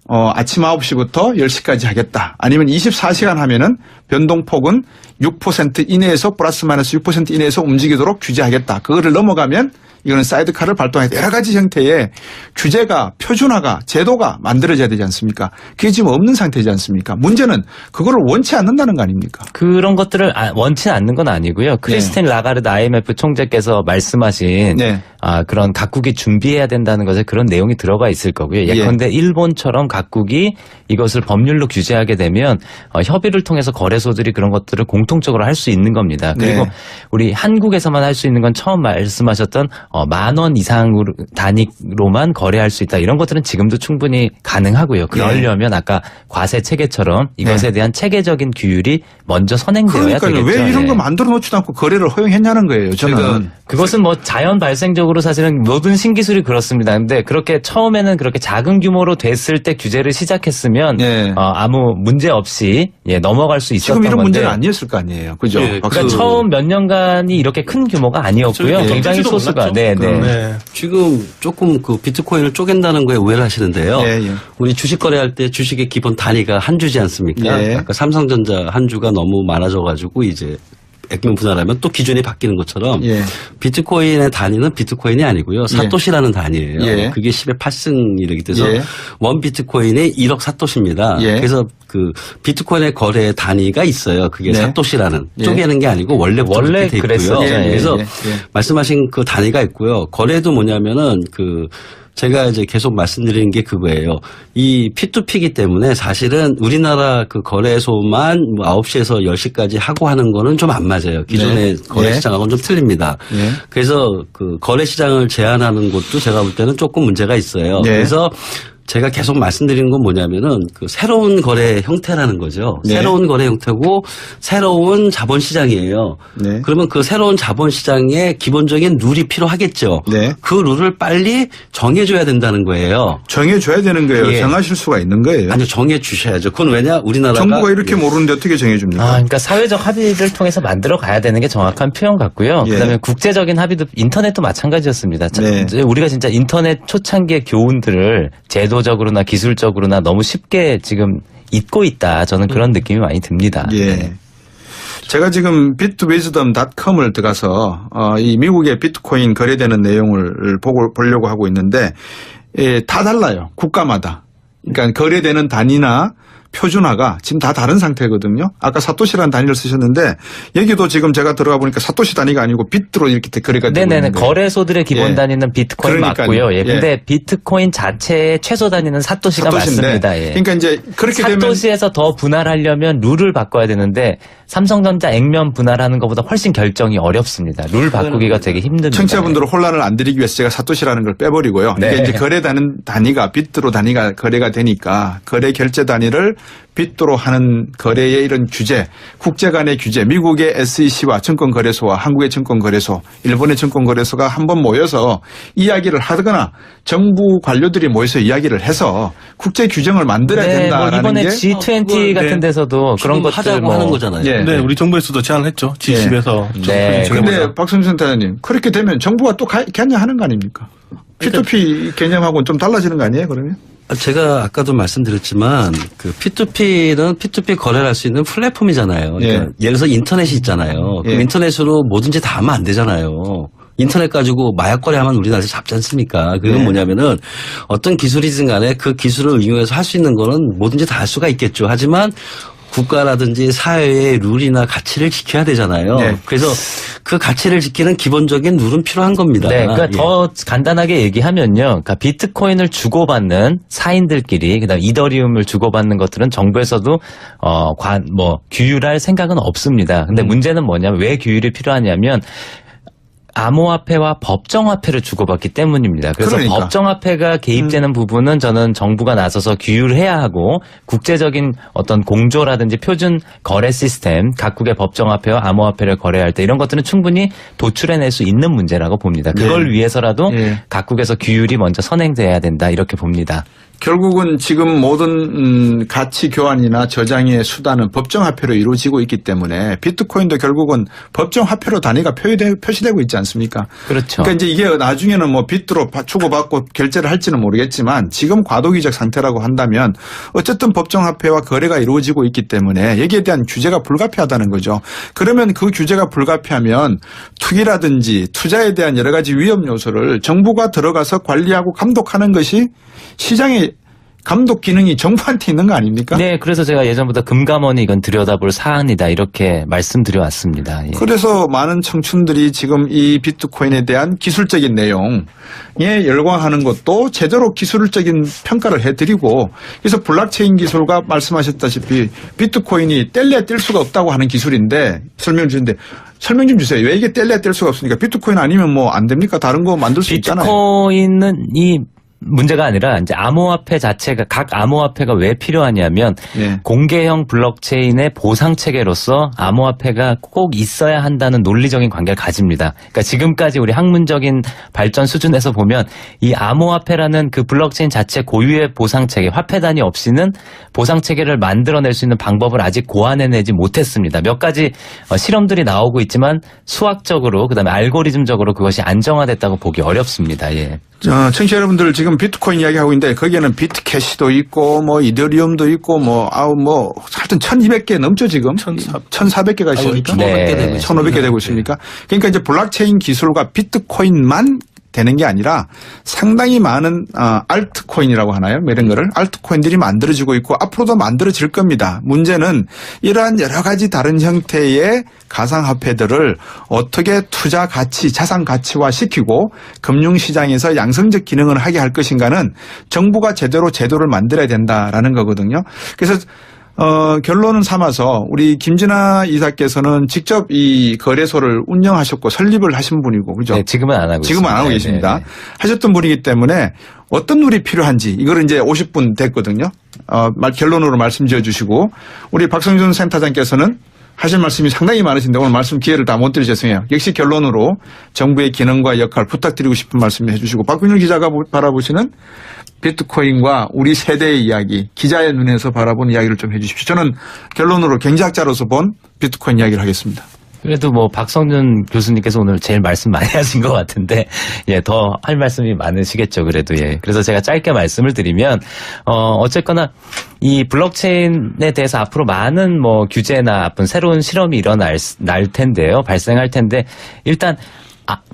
아침 9시부터 10시까지 하겠다. 아니면 24시간 하면은 변동폭은 6% 이내에서 플러스 마이너스 6% 이내에서 움직이도록 규제하겠다. 그거를 넘어가면 이거는 사이드카를 발동해서 여러 가지 형태의 규제가 표준화가 제도가 만들어져야 되지 않습니까? 그게 지금 없는 상태지 않습니까? 문제는 그거를 원치 않는다는 거 아닙니까? 그런 것들을 원치 않는 건 아니고요. 크리스틴 라가르드 IMF 총재께서 말씀하신 네. 그런 각국이 준비해야 된다는 것에 그런 내용이 들어가 있을 거고요. 예컨대 일본처럼 각국이 이것을 법률로 규제하게 되면 협의를 통해서 거래소들이 그런 것들을 공통적으로 할 수 있는 겁니다. 그리고 네. 우리 한국에서만 할 수 있는 건 처음 말씀하셨던 10,000원 이상으로 단위로만 거래할 수 있다. 이런 것들은 지금도 충분히 가능하고요. 그러려면 아까 과세 체계처럼 이것에 대한 체계적인 규율이 먼저 선행되어야 그러니까요. 되겠죠. 왜 이런 예. 거 만들어 놓지도 않고 거래를 허용했냐는 거예요. 저는. 그것은 뭐 자연 발생적으로 사실은 모든 신기술이 그렇습니다. 근데 그렇게 처음에는 그렇게 작은 규모로 됐을 때 규제를 시작했으면 예. 아무 문제 없이 넘어갈 수 있었던 지금 이런 건데. 문제는 아니었을 거 아니에요. 그죠? 예, 그러니까 처음 몇 년간이 이렇게 큰 규모가 아니었고요. 예. 굉장히 경제지도 소수가. 몰랐죠. 네. 네. 지금 조금 그 비트코인을 쪼갠다는 거에 오해를 하시는데요. 예, 예. 우리 주식 거래할 때 주식의 기본 단위가 한 주지 않습니까? 예. 아까 삼성전자 한 주가 너무 많아져가지고 이제 액면 분할하면 또 기준이 바뀌는 것처럼 예. 비트코인의 단위는 비트코인이 아니고요. 사토시라는 단위예요. 예. 그게 10의 8승이기 때문에 예. 원 비트코인이 1억 사토시입니다. 예. 그래서 그 비트코인의 거래 단위가 있어요. 그게 네. 사토시라는 예. 쪼개는 게 아니고 원래 그렇게 돼 있고요. 그랬었죠. 예, 예, 그래서 예, 예. 말씀하신 그 단위가 있고요. 거래도 뭐냐면은 제가 이제 계속 말씀드리는 게 그거예요. 이 P2P이기 때문에 사실은 우리나라 그 거래소만 9시에서 10시까지 하고 하는 거는 좀 안 맞아요. 기존의 네. 거래 예. 시장하고는 좀 틀립니다. 예. 그래서 그 거래 시장을 제한하는 것도 제가 볼 때는 조금 문제가 있어요. 네. 그래서 제가 계속 말씀드리는 건 뭐냐면은 그 새로운 거래 형태라는 거죠. 네. 새로운 거래 형태고 새로운 자본 시장이에요. 네. 그러면 그 새로운 자본 시장에 기본적인 룰이 필요하겠죠. 네. 그 룰을 빨리 정해줘야 된다는 거예요. 정해줘야 되는 거예요. 예. 정하실 수가 있는 거예요. 아니 정해 주셔야죠. 그건 왜냐 우리나라가 정부가 이렇게 모르는데 어떻게 정해줍니까? 그러니까 사회적 합의를 통해서 만들어 가야 되는 게 정확한 표현 같고요. 예. 그다음에 국제적인 합의도 인터넷도 마찬가지였습니다. 네. 이제 우리가 진짜 인터넷 초창기의 교훈들을 제도적으로나 기술적으로나 너무 쉽게 지금 잊고 있다. 저는 그런 느낌이 많이 듭니다. 예. 네. 제가 지금 bitwisdom.com을 들어가서 이 미국의 비트코인 거래되는 내용을 보려고 하고 있는데 다 달라요. 국가마다. 그러니까 거래되는 단위나 표준화가 지금 다 다른 상태거든요. 아까 사토시라는 단위를 쓰셨는데 여기도 지금 제가 들어가 보니까 사토시 단위가 아니고 비트로 이렇게 거래가 되고 네네네. 있는데. 거래소들의 기본 예. 단위는 비트코인 그러니까요. 맞고요. 예. 예. 근데 비트코인 자체의 최소 단위는 사토시가 사토시인데. 맞습니다. 예. 그러니까 이제 그렇게 되면 사토시에서 더 분할하려면 룰을 바꿔야 되는데 삼성전자 액면 분할하는 것보다 훨씬 결정이 어렵습니다. 룰 바꾸기가 되게 힘듭니다. 청취자분들은 혼란을 안 드리기 위해서 제가 사토시라는 걸 빼버리고요. 네. 이게 이제 거래되는 단위가 비트로 단위가 거래가 되니까 거래 결제 단위를 빚도로 하는 거래의 이런 규제, 국제 간의 규제, 미국의 SEC와 증권거래소와 한국의 증권거래소, 일본의 증권거래소가 한번 모여서 이야기를 하거나 정부 관료들이 모여서 이야기를 해서 국제 규정을 만들어야 네, 뭐 된다라는 이번에 게 G20 같은 네. 데서도 그런 것들 하자고 뭐 하는 거잖아요. 예. 네, 우리 정부에서도 제안을 했죠. G10에서. 네. 근데 박성준 센터장님 그렇게 되면 정부가 또 개념하는 거 아닙니까? P2P 개념하고는 좀 달라지는 거 아니에요, 그러면? 제가 아까도 말씀드렸지만 그 P2P는 P2P 거래를 할 수 있는 플랫폼이잖아요. 그러니까 예. 예를 들어서 인터넷이 있잖아요. 그 예. 인터넷으로 뭐든지 다 하면 안 되잖아요. 인터넷 가지고 마약 거래하면 우리나라에서 잡지 않습니까? 그건 네. 뭐냐면은 어떤 기술이든 간에 그 기술을 응용해서 할 수 있는 거는 뭐든지 다 할 수가 있겠죠. 하지만 국가라든지 사회의 룰이나 가치를 지켜야 되잖아요. 네. 그래서 그 가치를 지키는 기본적인 룰은 필요한 겁니다. 네, 그러니까 예. 더 간단하게 얘기하면요. 그러니까 비트코인을 주고받는 사인들끼리, 그다음 이더리움을 주고받는 것들은 정부에서도 규율할 생각은 없습니다. 근데 문제는 뭐냐면 왜 규율이 필요하냐면 암호화폐와 법정화폐를 주고받기 때문입니다. 그래서 그러니까. 법정화폐가 개입되는 부분은 저는 정부가 나서서 규율해야 하고 국제적인 어떤 공조라든지 표준 거래 시스템, 각국의 법정화폐와 암호화폐를 거래할 때 이런 것들은 충분히 도출해낼 수 있는 문제라고 봅니다. 그걸 위해서라도 예. 각국에서 규율이 먼저 선행돼야 된다 이렇게 봅니다. 결국은 지금 모든 가치 교환이나 저장의 수단은 법정화폐로 이루어지고 있기 때문에 비트코인도 결국은 법정화폐로 단위가 표시되고 있지 않습니까? 그렇죠. 그러니까 이제 이게 나중에는 뭐 빚으로 주고받고 결제를 할지는 모르겠지만 지금 과도기적 상태라고 한다면 어쨌든 법정화폐와 거래가 이루어지고 있기 때문에 여기에 대한 규제가 불가피하다는 거죠. 그러면 그 규제가 불가피하면 투기라든지 투자에 대한 여러 가지 위험 요소를 정부가 들어가서 관리하고 감독하는 것이 시장의 감독 기능이 정부한테 있는 거 아닙니까? 네, 그래서 제가 예전부터 금감원이 이건 들여다볼 사안이다 이렇게 말씀드려왔습니다. 예. 그래서 많은 청춘들이 지금 이 비트코인에 대한 기술적인 내용에 열광하는 것도 제대로 기술적인 평가를 해드리고 그래서 블록체인 기술과 말씀하셨다시피 비트코인이 뗄래야 뗄 수가 없다고 하는 기술인데 설명 주는데 설명 좀 주세요. 왜 이게 뗄래야 뗄 수가 없습니까? 비트코인 아니면 뭐 안 됩니까? 다른 거 만들 수 있잖아요. 비트코인은 이 문제가 아니라 이제 암호화폐 자체가 각 암호화폐가 왜 필요하냐면 예. 공개형 블록체인의 보상 체계로서 암호화폐가 꼭 있어야 한다는 논리적인 관계를 가집니다. 그러니까 지금까지 우리 학문적인 발전 수준에서 보면 이 암호화폐라는 그 블록체인 자체 고유의 보상 체계, 화폐 단위 없이는 보상 체계를 만들어낼 수 있는 방법을 아직 고안해내지 못했습니다. 몇 가지 실험들이 나오고 있지만 수학적으로 그다음에 알고리즘적으로 그것이 안정화됐다고 보기 어렵습니다. 예. 청취자 여러분들 지금 비트코인 이야기하고 있는데 거기에는 비트캐시도 있고 뭐 이더리움도 있고 하여튼 1200개 넘죠 지금? 1400개가 있으니까? 1500개 되고 1500개 되고 있습니까? 그러니까 이제 블록체인 기술과 비트코인만 되는 게 아니라 상당히 많은 알트코인이라고 하나요? 이런 거를 알트코인들이 만들어지고 있고 앞으로도 만들어질 겁니다. 문제는 이러한 여러 가지 다른 형태의 가상화폐들을 어떻게 투자 가치, 자산 가치화 시키고 금융시장에서 양성적 기능을 하게 할 것인가는 정부가 제대로 제도를 만들어야 된다라는 거거든요. 그래서 결론은 삼아서 우리 김진아 이사께서는 직접 이 거래소를 운영하셨고 설립을 하신 분이고 그죠? 네, 지금은 안 하고 지금은 안 하고 있습니다. 계십니다. 네, 네. 하셨던 분이기 때문에 어떤 룰이 필요한지 이거를 이제 50분 됐거든요. 결론으로 말씀 지어주시고 우리 박성준 센터장께서는 하실 말씀이 상당히 많으신데 오늘 말씀 기회를 다 못 드려 죄송해요. 역시 결론으로 정부의 기능과 역할 부탁드리고 싶은 말씀 해주시고 박균일 기자가 바라보시는 비트코인과 우리 세대의 이야기, 기자의 눈에서 바라본 이야기를 좀 해주십시오. 저는 결론으로 경제학자로서 본 비트코인 이야기를 하겠습니다. 그래도 뭐 박성준 교수님께서 오늘 제일 말씀 많이 하신 것 같은데 예, 더 할 말씀이 많으시겠죠. 그래도 예. 그래서 제가 짧게 말씀을 드리면 어쨌거나 이 블록체인에 대해서 앞으로 많은 뭐 규제나 새로운 실험이 날 텐데요. 발생할 텐데 일단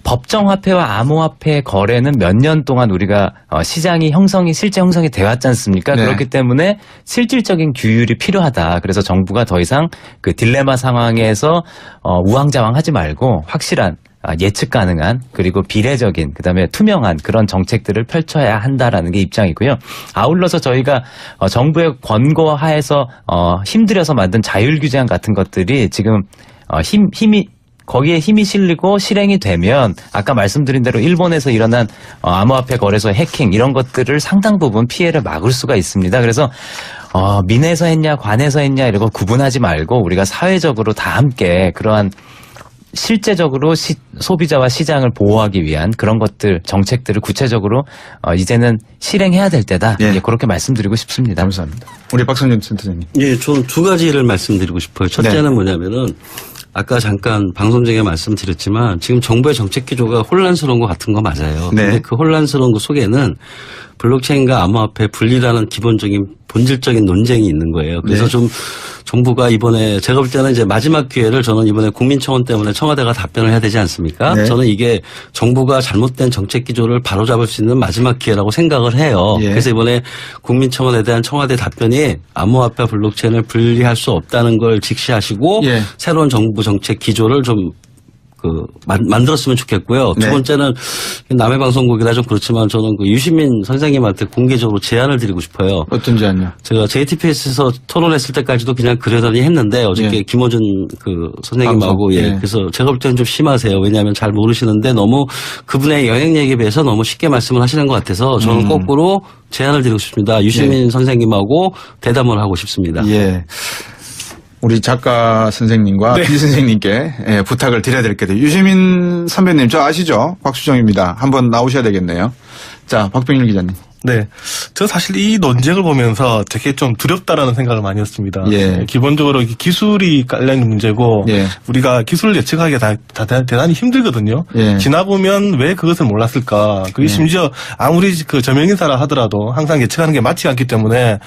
법정화폐와 암호화폐 거래는 몇 년 동안 우리가 시장이 실제 형성이 되었지 않습니까? 네. 그렇기 때문에 실질적인 규율이 필요하다. 그래서 정부가 더 이상 그 딜레마 상황에서 우왕좌왕하지 말고 확실한 예측 가능한 그리고 비례적인 그다음에 투명한 그런 정책들을 펼쳐야 한다라는 게 입장이고요. 아울러서 저희가 정부의 권고하에서 힘들여서 만든 자율규제안 같은 것들이 지금 거기에 힘이 실리고 실행이 되면 아까 말씀드린 대로 일본에서 일어난 암호화폐 거래소 해킹 이런 것들을 상당 부분 피해를 막을 수가 있습니다. 그래서 민에서 했냐 관에서 했냐 이러고 구분하지 말고 우리가 사회적으로 다 함께 그러한 실제적으로 소비자와 시장을 보호하기 위한 그런 것들 정책들을 구체적으로 이제는 실행해야 될 때다. 예. 그렇게 말씀드리고 싶습니다. 감사합니다. 우리 박성준 센터장님. 예, 저는 두 가지를 말씀드리고 싶어요. 첫째는 네. 뭐냐면은 아까 잠깐 방송 중에 말씀드렸지만 지금 정부의 정책 기조가 혼란스러운 것 같은 거 맞아요. 네. 근데 그 혼란스러운 것 속에는 블록체인과 암호화폐 분리라는 기본적인 본질적인 논쟁이 있는 거예요. 그래서 네. 좀 정부가 이번에 제가 볼 때는 이제 마지막 기회를 저는 이번에 국민청원 때문에 청와대가 답변을 해야 되지 않습니까? 네. 저는 이게 정부가 잘못된 정책 기조를 바로잡을 수 있는 마지막 기회라고 생각을 해요. 예. 그래서 이번에 국민청원에 대한 청와대 답변이 암호화폐 블록체인을 분리할 수 없다는 걸 직시하시고 예. 새로운 정부 정책 기조를 좀 만들었으면 좋겠고요. 네. 두 번째는 남의 방송국이라 좀 그렇지만 저는 그 유시민 선생님한테 공개적으로 제안을 드리고 싶어요. 어떤 제안요? 제가 JTBC에서 토론했을 때까지도 그냥 그러더니 했는데 어저께 예. 김어준 선생님하고 방송. 예. 예. 그래서 제가 볼 때는 좀 심하세요. 왜냐하면 잘 모르시는데 너무 그분의 영향력에 비해서 너무 쉽게 말씀을 하시는 것 같아서 저는 거꾸로 제안을 드리고 싶습니다. 유시민 선생님하고 대담을 하고 싶습니다. 예. 우리 작가 선생님과 비 선생님께 부탁을 드려야 될 게 돼요. 유시민 선배님, 저 아시죠? 곽수정입니다. 한번 나오셔야 되겠네요. 자, 박병일 기자님. 네. 저 사실 이 논쟁을 보면서 되게 좀 두렵다라는 생각을 많이 했습니다. 예. 기본적으로 기술이 깔려 있는 문제고 예. 우리가 기술을 예측하기 대단히 힘들거든요. 예. 지나보면 왜 그것을 몰랐을까. 그게 심지어 아무리 그 저명인사라 하더라도 항상 예측하는 게 맞지 않기 때문에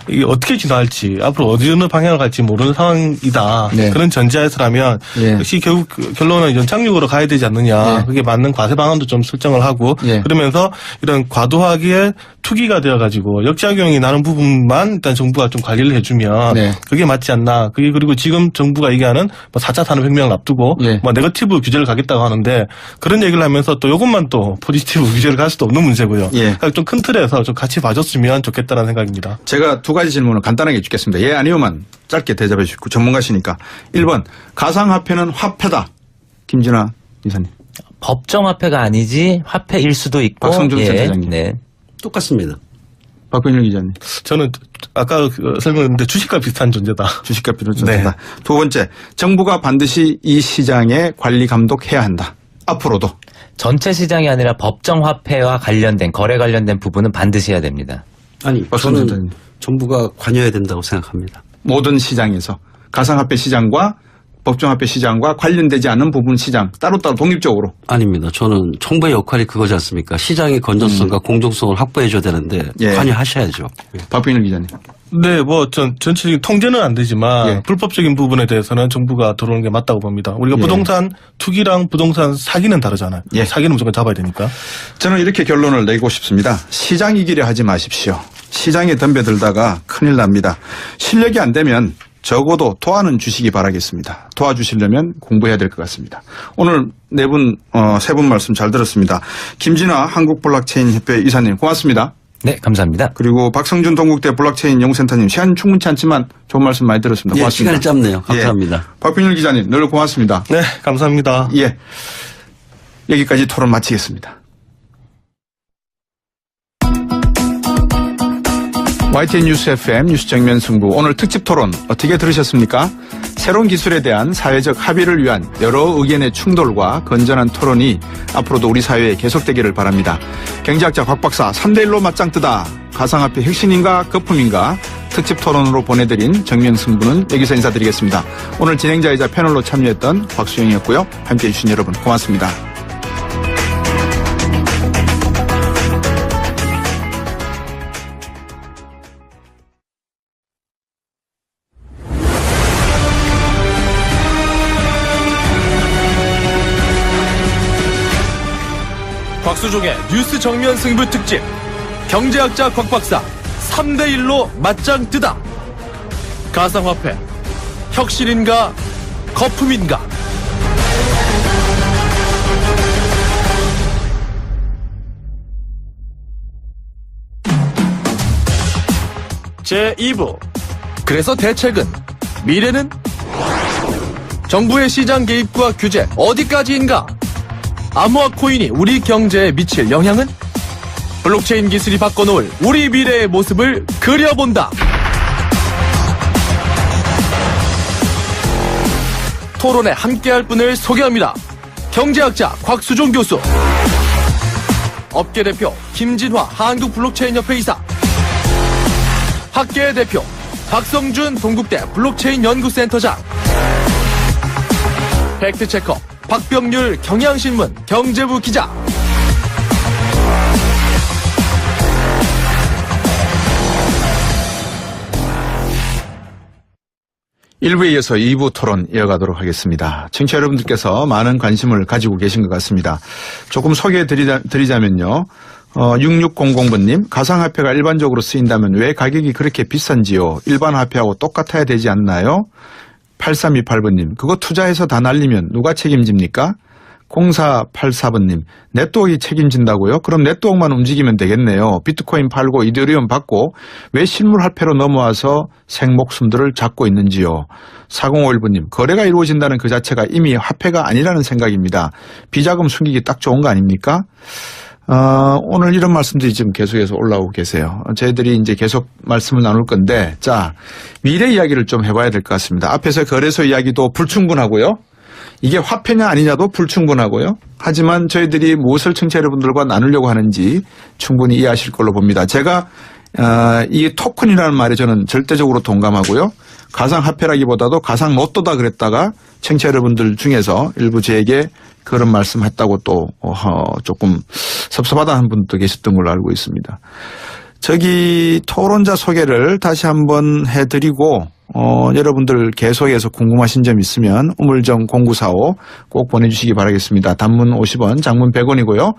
이게 어떻게 진화할지 앞으로 어느 방향을 갈지 모르는 상황이다. 네. 그런 전제하에서라면 예. 역시 결국 결론은 연착륙으로 가야 되지 않느냐. 예. 그게 맞는 과세 방안도 좀 설정을 하고 예. 그러면서 이런 과도하게 투기가 되어가지고 역작용이 나는 부분만 일단 정부가 좀 관리를 해주면 네. 그게 맞지 않나. 그게 그리고 지금 정부가 얘기하는 뭐 4차 산업혁명을 앞두고 예. 뭐 네거티브 규제를 가겠다고 하는데 그런 얘기를 하면서 또 이것만 또 포지티브 규제를 갈 수도 없는 문제고요. 예. 그러니까 좀 큰 틀에서 좀 같이 봐줬으면 좋겠다는 생각입니다. 제가 두 가지 질문을 간단하게 해주겠습니다. 예, 아니요만 짧게 대답해 주시고 전문가시니까. 1번, 가상화폐는 화폐다. 김진아 이사님. 법정화폐가 아니지 화폐일 수도 있고. 박성준 센터장님. 네. 똑같습니다. 박병일 기자님. 저는 아까 설명했는데 주식과 비슷한 존재다. 주식과 비롯합니다. 두 번째, 정부가 반드시 이 시장에 관리 감독해야 한다. 앞으로도. 전체 시장이 아니라 법정화폐와 관련된 거래 관련된 부분은 반드시 해야 됩니다. 아니, 박성준 저는 정부가 관여해야 된다고 생각합니다. 모든 시장에서 가상화폐 시장과 법정화폐 시장과 관련되지 않은 부분 시장 따로따로 독립적으로. 아닙니다. 저는 정부의 역할이 그거지 않습니까? 시장의 건전성과 공정성을 확보해줘야 되는데 예. 관여하셔야죠. 박병일 기자님. 네, 뭐 전체적인 통제는 안 되지만 예. 불법적인 부분에 대해서는 정부가 들어오는 게 맞다고 봅니다. 우리가 예. 부동산 투기랑 부동산 사기는 다르잖아요. 예. 사기는 무조건 잡아야 되니까. 저는 이렇게 결론을 내고 싶습니다. 시장 이기려 하지 마십시오. 시장에 덤벼들다가 큰일 납니다. 실력이 안 되면 적어도 도와는 주시기 바라겠습니다. 도와주시려면 공부해야 될 것 같습니다. 오늘 세 분 말씀 잘 들었습니다. 김진아 한국블록체인협회 이사님 고맙습니다. 네, 감사합니다. 그리고 박성준 동국대 블록체인 연구센터님 시간 충분치 않지만 좋은 말씀 많이 들었습니다. 예, 고맙습니다. 시간이 짧네요. 감사합니다. 예. 박병일 기자님 늘 고맙습니다. 네, 감사합니다. 예, 여기까지 토론 마치겠습니다. YTN 뉴스 FM 뉴스 정면 승부 오늘 특집 토론 어떻게 들으셨습니까? 새로운 기술에 대한 사회적 합의를 위한 여러 의견의 충돌과 건전한 토론이 앞으로도 우리 사회에 계속되기를 바랍니다. 경제학자 곽 박사 3대1로 맞짱 뜨다 가상화폐 혁신인가 거품인가 특집 토론으로 보내드린 정면 승부는 여기서 인사드리겠습니다. 오늘 진행자이자 패널로 참여했던 곽수영이었고요. 함께해 주신 여러분 고맙습니다. 곽수종의 뉴스 정면 승부 특집 경제학자 곽 박사 3대1로 맞짱 뜨다 가상화폐 혁신인가 거품인가 제2부 그래서 대책은 미래는 정부의 시장 개입과 규제 어디까지인가 암호화 코인이 우리 경제에 미칠 영향은? 블록체인 기술이 바꿔놓을 우리 미래의 모습을 그려본다. 토론에 함께할 분을 소개합니다. 경제학자 곽수종 교수, 업계 대표 김진화 한국블록체인협회 이사, 학계 대표 박성준 동국대 블록체인 연구센터장, 팩트체커 박병률 경향신문 경제부 기자. 일부에 이어서 2부 토론 이어가도록 하겠습니다. 청취자 여러분들께서 많은 관심을 가지고 계신 것 같습니다. 조금 소개해 드리자면요. 6600번님, 가상화폐가 일반적으로 쓰인다면 왜 가격이 그렇게 비싼지요? 일반 화폐하고 똑같아야 되지 않나요? 8328번님, 그거 투자해서 다 날리면 누가 책임집니까? 0484번님, 네트워크가 책임진다고요? 그럼 네트워크만 움직이면 되겠네요. 비트코인 팔고 이더리움 받고 왜 실물화폐로 넘어와서 생목숨들을 잡고 있는지요? 4051번님, 거래가 이루어진다는 그 자체가 이미 화폐가 아니라는 생각입니다. 비자금 숨기기 딱 좋은 거 아닙니까? 오늘 이런 말씀들이 지금 계속해서 올라오고 계세요. 저희들이 이제 계속 말씀을 나눌 건데, 자, 미래 이야기를 좀 해봐야 될 것 같습니다. 앞에서 거래소 이야기도 불충분하고요. 이게 화폐냐 아니냐도 불충분하고요. 하지만 저희들이 무엇을 청취자 여러분들과 나누려고 하는지 충분히 이해하실 걸로 봅니다. 제가 이 토큰이라는 말에 저는 절대적으로 동감하고요. 가상화폐라기보다도 가상로또다 그랬다가 청취자 여러분들 중에서 일부 저에게 그런 말씀했다고 또 조금 섭섭하다는 분도 계셨던 걸로 알고 있습니다. 저기 토론자 소개를 다시 한번 해드리고 여러분들 계속해서 궁금하신 점 있으면 우물정 0945 꼭 보내주시기 바라겠습니다. 단문 50원, 장문 100원이고요.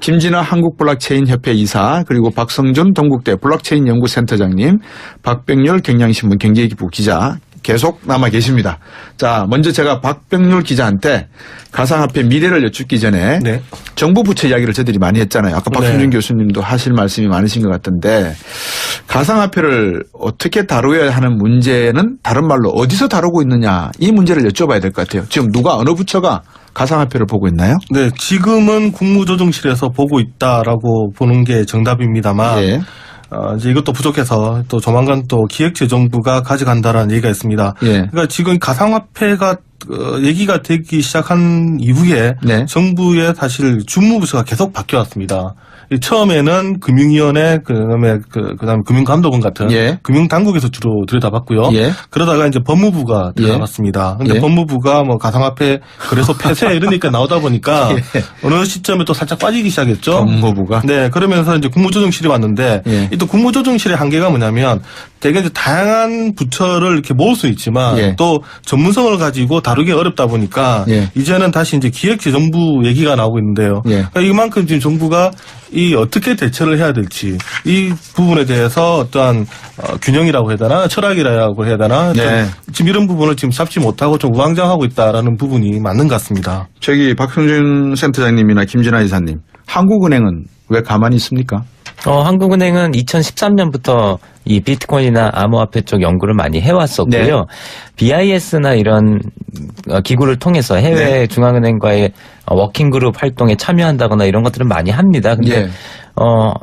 김진아 한국블록체인협회 이사, 그리고 박성준 동국대 블록체인 연구센터장님, 박병률 경향신문 경제기부 기자 계속 남아 계십니다. 자, 먼저 제가 박병률 기자한테 가상화폐 미래를 여쭙기 전에 네. 정부 부채 이야기를 저희들이 많이 했잖아요. 아까 박순준 교수님도 하실 말씀이 많으신 것 같은데 가상화폐를 어떻게 다루어야 하는 문제는 다른 말로 어디서 다루고 있느냐, 이 문제를 여쭤봐야 될 것 같아요. 지금 누가, 어느 부처가 가상화폐를 보고 있나요? 네, 지금은 국무조정실에서 보고 있다라고 보는 게 정답입니다만 예. 이제 이것도 부족해서 또 조만간 또 기획재정부가 가져간다라는 얘기가 있습니다. 예. 그러니까 지금 가상화폐가 얘기가 되기 시작한 이후에 네. 정부의 사실 주무부처가 계속 바뀌어왔습니다. 처음에는 금융위원회, 그다음에 금융감독원 같은 예. 금융당국에서 주로 들여다봤고요. 예. 그러다가 이제 법무부가 들어갔습니다. 근데 예. 법무부가 뭐 가상화폐 그래서 폐쇄 이러니까 나오다 보니까 예. 어느 시점에 또 살짝 빠지기 시작했죠. 법무부가. 네, 그러면서 이제 국무조정실이 왔는데 예. 이 또 국무조정실의 한계가 뭐냐면 되게 이제 다양한 부처를 이렇게 모을 수 있지만 예. 또 전문성을 가지고 다루기 어렵다 보니까 예. 이제는 다시 이제 기획재정부 얘기가 나오고 있는데요. 예. 그러니까 이만큼 지금 정부가 이 어떻게 대처를 해야 될지 이 부분에 대해서 어떠한 균형이라고 해야 되나 철학이라고 해야 되나 네. 지금 이런 부분을 지금 잡지 못하고 좀 우왕좌왕하고 있다라는 부분이 맞는 것 같습니다. 저기 박성준 센터장님이나 김진아 이사님, 한국은행은 왜 가만히 있습니까? 한국은행은 2013년부터 이 비트코인이나 암호화폐 쪽 연구를 많이 해왔었고요. 네. BIS나 이런 기구를 통해서 해외 네. 중앙은행과의 워킹그룹 활동에 참여한다거나 이런 것들은 많이 합니다. 근데 예.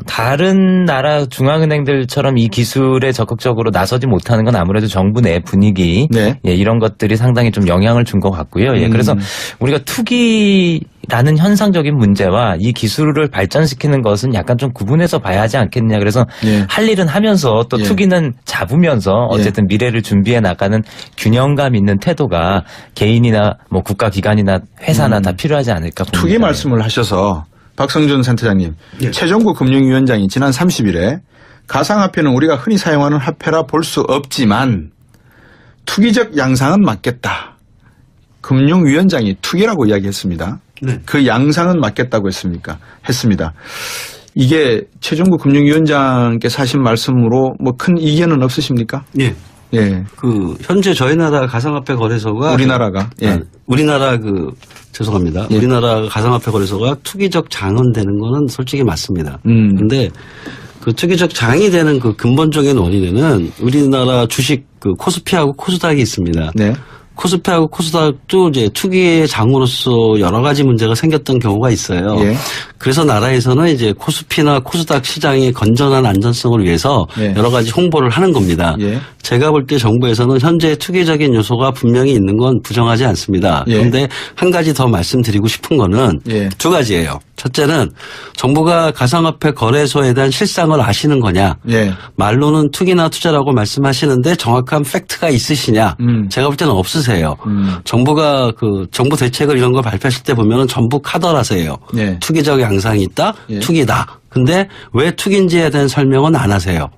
다른 나라 중앙은행들처럼 이 기술에 적극적으로 나서지 못하는 건 아무래도 정부 내 분위기, 네. 예, 이런 것들이 상당히 좀 영향을 준 것 같고요. 예, 그래서 우리가 투기라는 현상적인 문제와 이 기술을 발전시키는 것은 약간 좀 구분해서 봐야 하지 않겠느냐. 그래서 예. 할 일은 하면서 또 예. 투기는 잡으면서 어쨌든 미래를 준비해 나가는 균형감 있는 태도가 개인이나 뭐 국가기관이나 회사나 다 필요하지 않을까 봅니다. 투기 말씀을 하셔서 박성준 센터장님, 예. 최종구 금융위원장이 지난 30일에 가상화폐는 우리가 흔히 사용하는 화폐라 볼 수 없지만 투기적 양상은 맞겠다. 금융위원장이 투기라고 이야기했습니다. 네. 그 양상은 맞겠다고 했습니다. 이게 최종구 금융위원장께서 하신 말씀으로 뭐 큰 이견은 없으십니까? 예. 예. 현재 저희 나라 가상화폐 거래소가 우리나라가. 예. 우리나라 죄송합니다. 예. 우리나라 가상화폐 거래소가 투기적 장은 되는 거는 솔직히 맞습니다. 근데 그 투기적 장이 되는 그 근본적인 원인에는 우리나라 주식 그 코스피하고 코스닥이 있습니다. 네. 코스피하고 코스닥도 이제 투기의 장으로서 여러 가지 문제가 생겼던 경우가 있어요. 예. 그래서 나라에서는 이제 코스피나 코스닥 시장의 건전한 안전성을 위해서 예. 여러 가지 홍보를 하는 겁니다. 예. 제가 볼 때 정부에서는 현재 투기적인 요소가 분명히 있는 건 부정하지 않습니다. 예. 그런데 한 가지 더 말씀드리고 싶은 거는 예. 두 가지예요. 첫째는 정부가 가상화폐 거래소에 대한 실상을 아시는 거냐. 예. 말로는 투기나 투자라고 말씀하시는데 정확한 팩트가 있으시냐. 제가 볼 때는 없으세요. 정부가 그 정부 대책을 이런 걸 발표하실 때 보면은 전부 카더라세요. 예. 투기적 양상이 있다. 예. 투기다. 근데 왜 투기인지에 대한 설명은 안 하세요.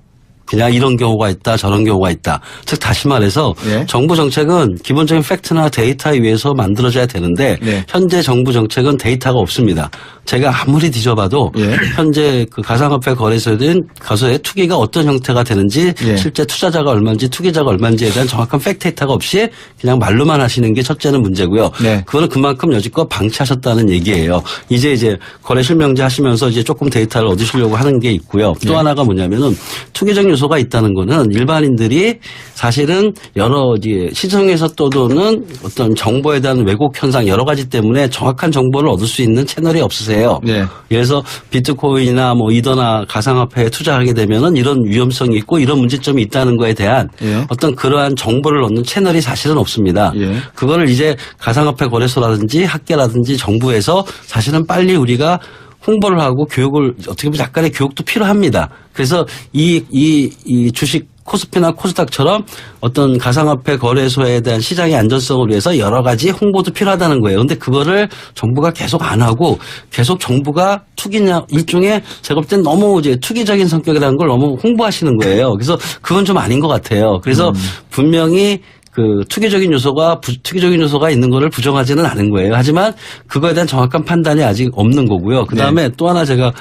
그냥 이런 경우가 있다, 저런 경우가 있다. 즉 다시 말해서 예. 정부 정책은 기본적인 팩트나 데이터에 의해서 만들어져야 되는데 예. 현재 정부 정책은 데이터가 없습니다. 제가 아무리 뒤져봐도 예. 현재 그 가상화폐 거래소된 가서의 투기가 어떤 형태가 되는지 예. 실제 투자자가 얼마인지 투기자가 얼마인지에 대한 정확한 팩트 데이터가 없이 그냥 말로만 하시는 게 첫째는 문제고요. 네. 그거는 그만큼 여지껏 방치하셨다는 얘기예요. 이제 거래 실명제 하시면서 이제 조금 데이터를 얻으시려고 하는 게 있고요. 또 예. 하나가 뭐냐면은 투기적 요소가 있다는 거는 일반인들이 사실은 여러 이제 시중에서 떠도는 어떤 정보에 대한 왜곡 현상 여러 가지 때문에 정확한 정보를 얻을 수 있는 채널이 없으세요. 예. 그래서 비트코인이나 뭐 이더나 가상화폐에 투자하게 되면은 이런 위험성이 있고 이런 문제점이 있다는 거에 대한 예. 어떤 그러한 정보를 얻는 채널이 사실은 없습니다. 예. 그거를 이제 가상화폐 거래소라든지 학계라든지 정부에서 사실은 빨리 우리가 홍보를 하고 교육을 어떻게 보면 약간의 교육도 필요합니다. 그래서 이 주식 코스피나 코스닥처럼 어떤 가상화폐 거래소에 대한 시장의 안전성을 위해서 여러 가지 홍보도 필요하다는 거예요. 그런데 그거를 정부가 계속 안 하고 계속 정부가 투기냐 일종의 제가 볼 땐 너무 이제 투기적인 성격이라는 걸 너무 홍보하시는 거예요. 그래서 그건 좀 아닌 것 같아요. 그래서 분명히 그 투기적인 요소가 있는 거를 부정하지는 않은 거예요. 하지만 그거에 대한 정확한 판단이 아직 없는 거고요. 그 다음에 또 하나 제가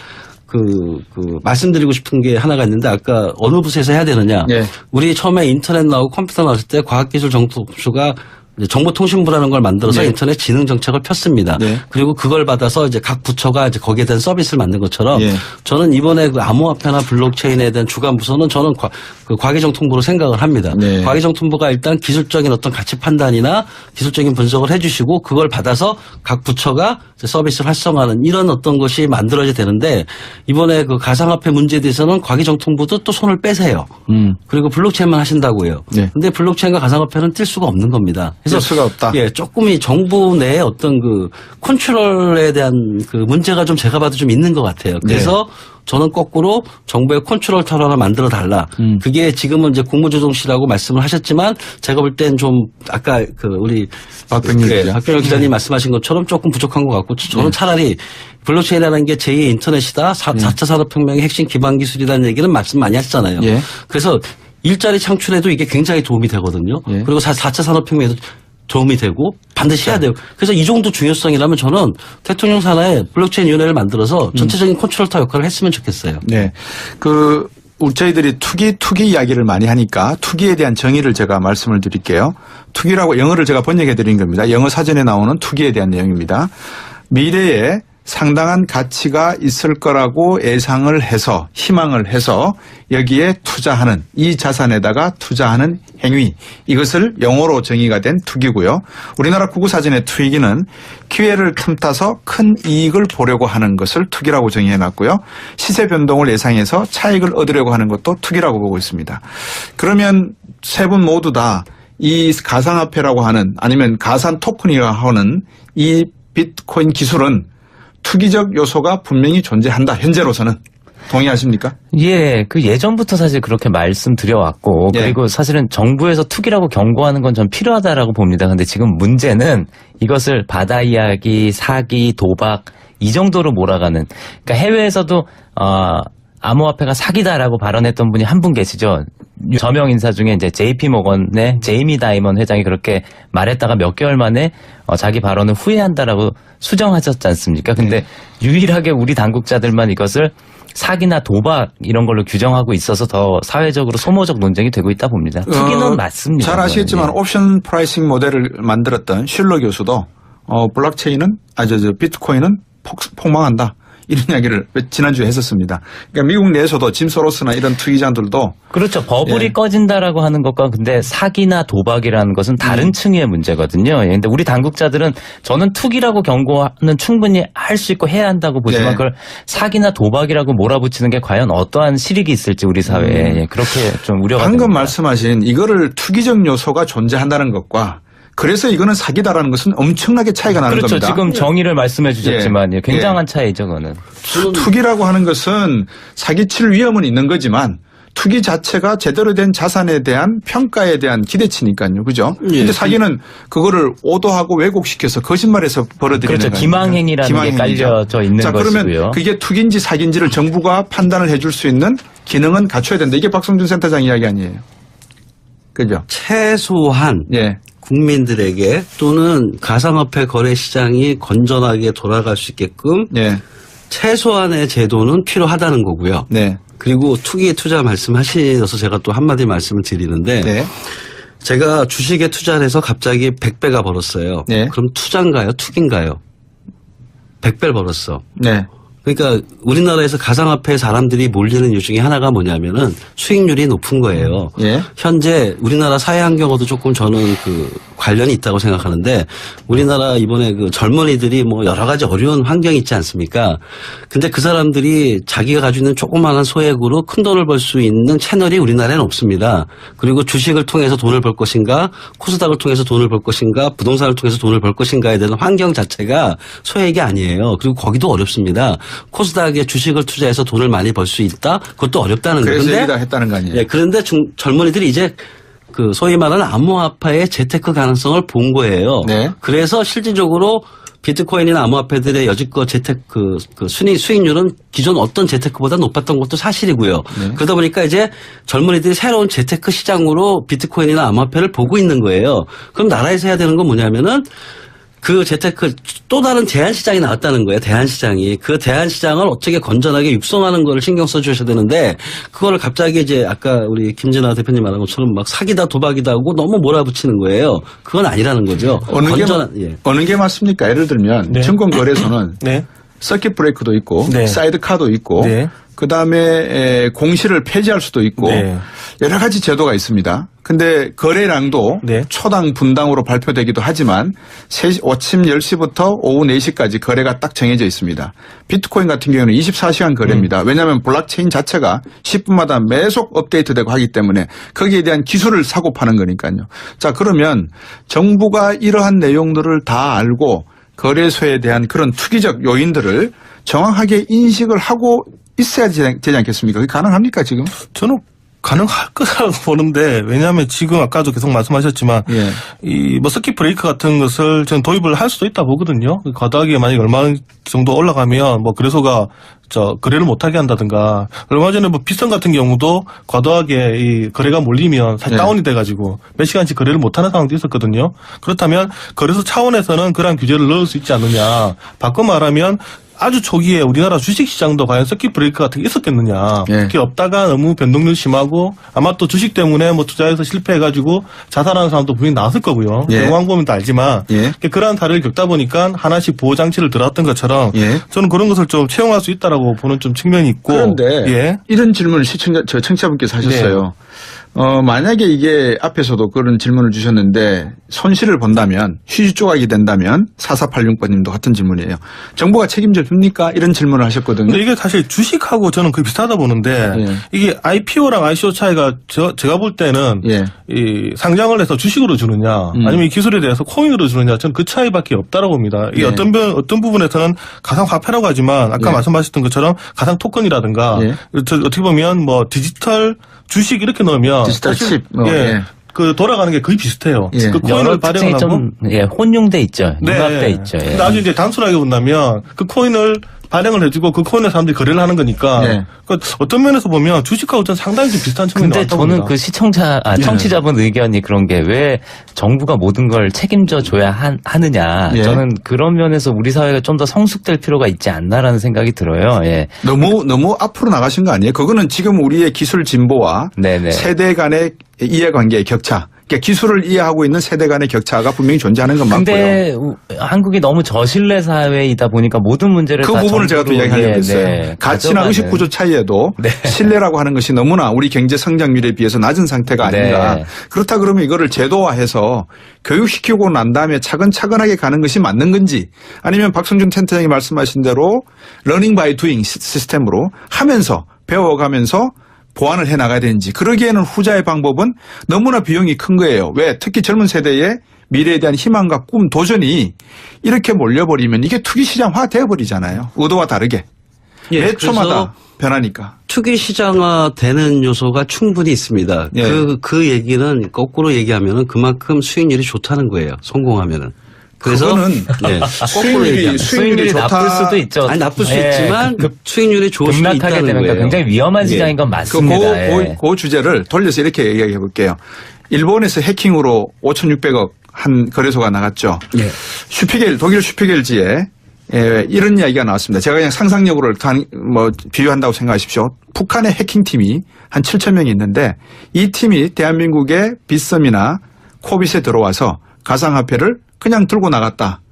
말씀드리고 싶은 게 하나가 있는데 아까 어느 부서에서 해야 되느냐. 예. 우리 처음에 인터넷 나오고 컴퓨터 나왔을 때 과학기술정보부가 정보통신부라는 걸 만들어서 네. 인터넷 진흥 정책을 폈습니다. 네. 그리고 그걸 받아서 이제 각 부처가 이제 거기에 대한 서비스를 만든 것처럼 예. 저는 이번에 그 암호화폐나 블록체인에 대한 주관 부서는 저는 과기정통부로 생각을 합니다. 네. 과기정통부가 일단 기술적인 어떤 가치 판단이나 기술적인 분석을 해주시고 그걸 받아서 각 부처가 이제 서비스를 활성화하는 이런 어떤 것이 만들어져야 되는데 이번에 그 가상화폐 문제에 대해서는 과기정통부도 또 손을 빼세요. 그리고 블록체인만 하신다고요. 네. 근데 블록체인과 가상화폐는 뛸 수가 없는 겁니다. 뛸 수가 없다. 예, 조금 이 정부 내에 어떤 그 컨트롤에 대한 그 문제가 좀 제가 봐도 좀 있는 것 같아요. 그래서 저는 거꾸로 정부의 컨트롤 타워 하나 만들어 달라. 그게 지금은 이제 국무조정실이라고 말씀을 하셨지만 제가 볼 땐 좀 아까 그 우리 박병일 기자. 박병일 기자님 말씀하신 것처럼 조금 부족한 것 같고 저는 차라리 블록체인이라는 게 제2의 인터넷이다. 4차 산업혁명의 핵심 기반 기술이라는 얘기는 말씀 많이 하셨잖아요. 예. 그래서 일자리 창출에도 이게 굉장히 도움이 되거든요. 예. 그리고 4차 산업혁명에도 도움이 되고 반드시 해야 돼요. 그래서 이 정도 중요성이라면 저는 대통령 산하에 블록체인 위원회를 만들어서 전체적인 컨트롤 타 역할을 했으면 좋겠어요. 네. 저희들이 투기 이야기를 많이 하니까 투기에 대한 정의를 제가 말씀을 드릴게요. 투기라고 영어를 제가 번역해 드린 겁니다. 영어 사전에 나오는 투기에 대한 내용입니다. 미래에 상당한 가치가 있을 거라고 예상을 해서 희망을 해서 여기에 투자하는 이 자산에다가 투자하는 행위 이것을 영어로 정의가 된 투기고요. 우리나라 국어사전의 투기는 기회를 틈타서 큰 이익을 보려고 하는 것을 투기라고 정의해 놨고요. 시세 변동을 예상해서 차익을 얻으려고 하는 것도 투기라고 보고 있습니다. 그러면 세 분 모두 다 이 가상화폐라고 하는 아니면 가상 토큰이라고 하는 이 비트코인 기술은 투기적 요소가 분명히 존재한다. 현재로서는. 동의하십니까? 예, 그 예전부터 사실 그렇게 말씀드려왔고, 예. 그리고 사실은 정부에서 투기라고 경고하는 건 전 필요하다라고 봅니다. 근데 지금 문제는 이것을 바다 이야기, 사기, 도박, 이 정도로 몰아가는, 그러니까 해외에서도, 암호화폐가 사기다라고 발언했던 분이 한 분 계시죠. 저명 인사 중에 이제 JP모건의 제이미 다이먼 회장이 그렇게 말했다가 몇 개월 만에 자기 발언을 후회한다라고 수정하셨지 않습니까? 근데 유일하게 우리 당국자들만 이것을 사기나 도박 이런 걸로 규정하고 있어서 더 사회적으로 소모적 논쟁이 되고 있다 봅니다. 투기는 맞습니다. 잘 아시겠지만 그거는. 옵션 프라이싱 모델을 만들었던 슐러 교수도 블록체인은 비트코인은 폭망한다. 이런 이야기를 지난주에 했었습니다. 그러니까 미국 내에서도 짐 소로스나 이런 투기자들도 그렇죠. 버블이 예. 꺼진다라고 하는 것과 근데 사기나 도박이라는 것은 다른 층의 문제거든요. 예, 근데 우리 당국자들은 저는 투기라고 경고는 충분히 할 수 있고 해야 한다고 보지만 네. 그걸 사기나 도박이라고 몰아붙이는 게 과연 어떠한 실익이 있을지 우리 사회에 예, 그렇게 좀 우려가 방금 됩니다. 말씀하신 이거를 투기적 요소가 존재한다는 것과 그래서 이거는 사기다라는 것은 엄청나게 차이가 나는 그렇죠. 겁니다. 지금 정의를 말씀해 주셨지만 예, 굉장한 차이죠, 그거는. 투기라고 하는 것은 사기칠 위험은 있는 거지만 투기 자체가 제대로 된 자산에 대한 평가에 대한 기대치니까요. 그죠? 예. 근데 사기는 그거를 오도하고 왜곡시켜서 거짓말해서 벌어들이는 그렇죠. 거니까. 기망행위라는 게 깔려져 있는 자, 것이고요. 그러면 그게 투기인지 사기인지를 정부가 판단을 해줄 수 있는 기능은 갖춰야 된다. 이게 박성준 센터장 이야기 아니에요. 그죠? 최소한 예. 국민들에게 또는 가상화폐 거래 시장이 건전하게 돌아갈 수 있게끔 예. 최소한의 제도는 필요하다는 거고요. 네. 그리고 투기에 투자 말씀하셔서 제가 또 한마디 말씀을 드리는데 네. 제가 주식에 투자를 해서 갑자기 100배가 벌었어요. 네. 그럼 투자인가요? 투기인가요? 100배를 벌었어. 네. 그러니까 우리나라에서 가상화폐 사람들이 몰리는 이유 중에 하나가 뭐냐면은 수익률이 높은 거예요. 예. 현재 우리나라 사회 환경하고도 조금 저는 그 관련이 있다고 생각하는데 우리나라 이번에 그 젊은이들이 뭐 여러 가지 어려운 환경이 있지 않습니까? 근데 그 사람들이 자기가 가지고 있는 조그마한 소액으로 큰 돈을 벌 수 있는 채널이 우리나라에는 없습니다. 그리고 주식을 통해서 돈을 벌 것인가, 코스닥을 통해서 돈을 벌 것인가, 부동산을 통해서 돈을 벌 것인가에 대한 환경 자체가 소액이 아니에요. 그리고 거기도 어렵습니다. 코스닥에 주식을 투자해서 돈을 많이 벌 수 있다? 그것도 어렵다는 거예요. 그래서 여기다 했다는 거 아니에요? 예, 그런데 젊은이들이 이제 그 소위 말하는 암호화폐의 재테크 가능성을 본 거예요. 네. 그래서 실질적으로 비트코인이나 암호화폐들의 여지껏 재테크 그 수익률은 기존 어떤 재테크보다 높았던 것도 사실이고요. 네. 그러다 보니까 이제 젊은이들이 새로운 재테크 시장으로 비트코인이나 암호화폐를 보고 있는 거예요. 그럼 나라에서 해야 되는 건 뭐냐면은 그 재테크 또 다른 대안시장이 나왔다는 거예요. 대안시장이. 그 대안시장을 어떻게 건전하게 육성하는 거를 신경 써주셔야 되는데 그거를 갑자기 이제 아까 우리 김진아 대표님 말한 것처럼 막 사기다 도박이다 하고 너무 몰아붙이는 거예요. 그건 아니라는 거죠. 어느 게 맞습니까? 예를 들면 네. 증권거래소는 네. 서킷 브레이크도 있고 네. 사이드카도 있고 네. 그다음에 공시를 폐지할 수도 있고 네. 여러 가지 제도가 있습니다. 근데 거래량도 네. 초당 분당으로 발표되기도 하지만 아침 10시부터 오후 4시까지 거래가 딱 정해져 있습니다. 비트코인 같은 경우는 24시간 거래입니다. 왜냐하면 블록체인 자체가 10분마다 매속 업데이트되고 하기 때문에 거기에 대한 기술을 사고 파는 거니까요. 자, 그러면 정부가 이러한 내용들을 다 알고 거래소에 대한 그런 투기적 요인들을 정확하게 인식을 하고 있어야 되지 않겠습니까? 그게 가능합니까, 지금? 저는 가능할 거라고 보는데 왜냐하면 지금 아까도 계속 말씀하셨지만 예. 이 뭐 서킷 브레이크 같은 것을 저는 도입을 할 수도 있다 보거든요. 과도하게 만약 얼마 정도 올라가면 뭐 거래소가 거래를 못하게 한다든가 얼마 전에 뭐 빗선 같은 경우도 과도하게 이 거래가 몰리면 사실 네. 다운이 돼가지고 몇 시간씩 거래를 못하는 상황도 있었거든요. 그렇다면 거래소 차원에서는 그러한 규제를 넣을 수 있지 않느냐. 바꿔 말하면 아주 초기에 우리나라 주식시장도 과연 서킷 브레이크 같은 게 있었겠느냐. 예. 그게 없다가 너무 변동률 심하고 아마 또 주식 때문에 뭐 투자해서 실패해가지고 자살하는 사람도 분명히 나왔을 거고요. 예. 영광 보면 다 알지만 예. 그러한 사례를 겪다 보니까 하나씩 보호장치를 들었던 것처럼 예. 저는 그런 것을 좀 채용할 수 있다라고 보는 좀 측면이 있고. 그런데 예. 이런 질문을 청취자분께서 하셨어요. 만약에 이게 앞에서도 그런 질문을 주셨는데 손실을 본다면 휴지 조각이 된다면 4486번님도 같은 질문이에요. 정부가 책임져 줍니까? 이런 질문을 하셨거든요. 근데 이게 사실 주식하고 저는 거의 비슷하다 보는데 예. 이게 IPO랑 ICO 차이가 제가 볼 때는 예. 이 상장을 해서 주식으로 주느냐 아니면 이 기술에 대해서 코인으로 주느냐 저는 그 차이밖에 없다라고 봅니다. 이게 예. 어떤 부분에서는 가상 화폐라고 하지만 아까 예. 말씀하셨던 것처럼 가상 토큰이라든가 예. 어떻게 보면 뭐 디지털 주식 이렇게 넣으면 디지털 사실 칩, 예. 그 돌아가는 게 거의 비슷해요. 예. 그 코인을 여러 특징이 발행하고 좀 혼용돼 있죠. 융합돼 있죠. 예. 근데 아주 이제 단순하게 본다면 그 코인을 발행을 해주고 그 코인을 사람들이 거래를 하는 거니까 네. 그러니까 어떤 면에서 보면 주식하고 좀 상당히 좀 비슷한 측면이 근데 나왔다고 저는 봅니다. 그 청취자분 의견이 그런 게 왜 정부가 모든 걸 책임져 줘야 하느냐. 예. 저는 그런 면에서 우리 사회가 좀 더 성숙될 필요가 있지 않나라는 생각이 들어요. 예. 너무 앞으로 나가신 거 아니에요? 그거는 지금 우리의 기술 진보와 네네. 세대 간의 이해관계의 격차. 그러니까 기술을 이해하고 있는 세대 간의 격차가 분명히 존재하는 건 맞고요. 근데 한국이 너무 저신뢰 사회이다 보니까 모든 문제를 그 다 부분을 제가 또 정부로, 이야기하려고 했어요. 가치나 가져가는. 의식 구조 차이에도 네. 신뢰라고 하는 것이 너무나 우리 경제 성장률에 비해서 낮은 상태가 아닌가. 네. 그렇다 그러면 이거를 제도화해서 교육시키고 난 다음에 차근차근하게 가는 것이 맞는 건지 아니면 박성준 센터장이 말씀하신 대로 러닝 바이 두잉 시스템으로 하면서 배워가면서 보완을 해 나가야 되는지 그러기에는 후자의 방법은 너무나 비용이 큰 거예요. 왜? 특히 젊은 세대의 미래에 대한 희망과 꿈, 도전이 이렇게 몰려버리면 이게 투기시장화 되어버리잖아요. 의도와 다르게. 예, 매 초마다 그래서 변하니까. 투기 시장화 되는 요소가 충분히 있습니다. 예. 그 얘기는 거꾸로 얘기하면은 그만큼 수익률이 좋다는 거예요. 성공하면은. 그래서 그거는 네, 거꾸로 얘기하면 수익률이 좋다. 나쁠 수도 있죠. 아니 나쁠 수 예, 있지만 수익률이 좋을 수도 급락하게 있다는 되면 거예요. 굉장히 위험한 시장인 건 맞습니다. 그 주제를 돌려서 이렇게 얘기해 볼게요. 일본에서 해킹으로 5,600억 한 거래소가 나갔죠. 예. 슈피겔, 독일 슈피겔지에 이런 이야기가 나왔습니다. 제가 그냥 상상력으로 비유한다고 생각하십시오. 북한의 해킹팀이 한 7,000명이 있는데 이 팀이 대한민국의 빗썸이나 코빗에 들어와서 가상화폐를 그냥 들고 나갔다.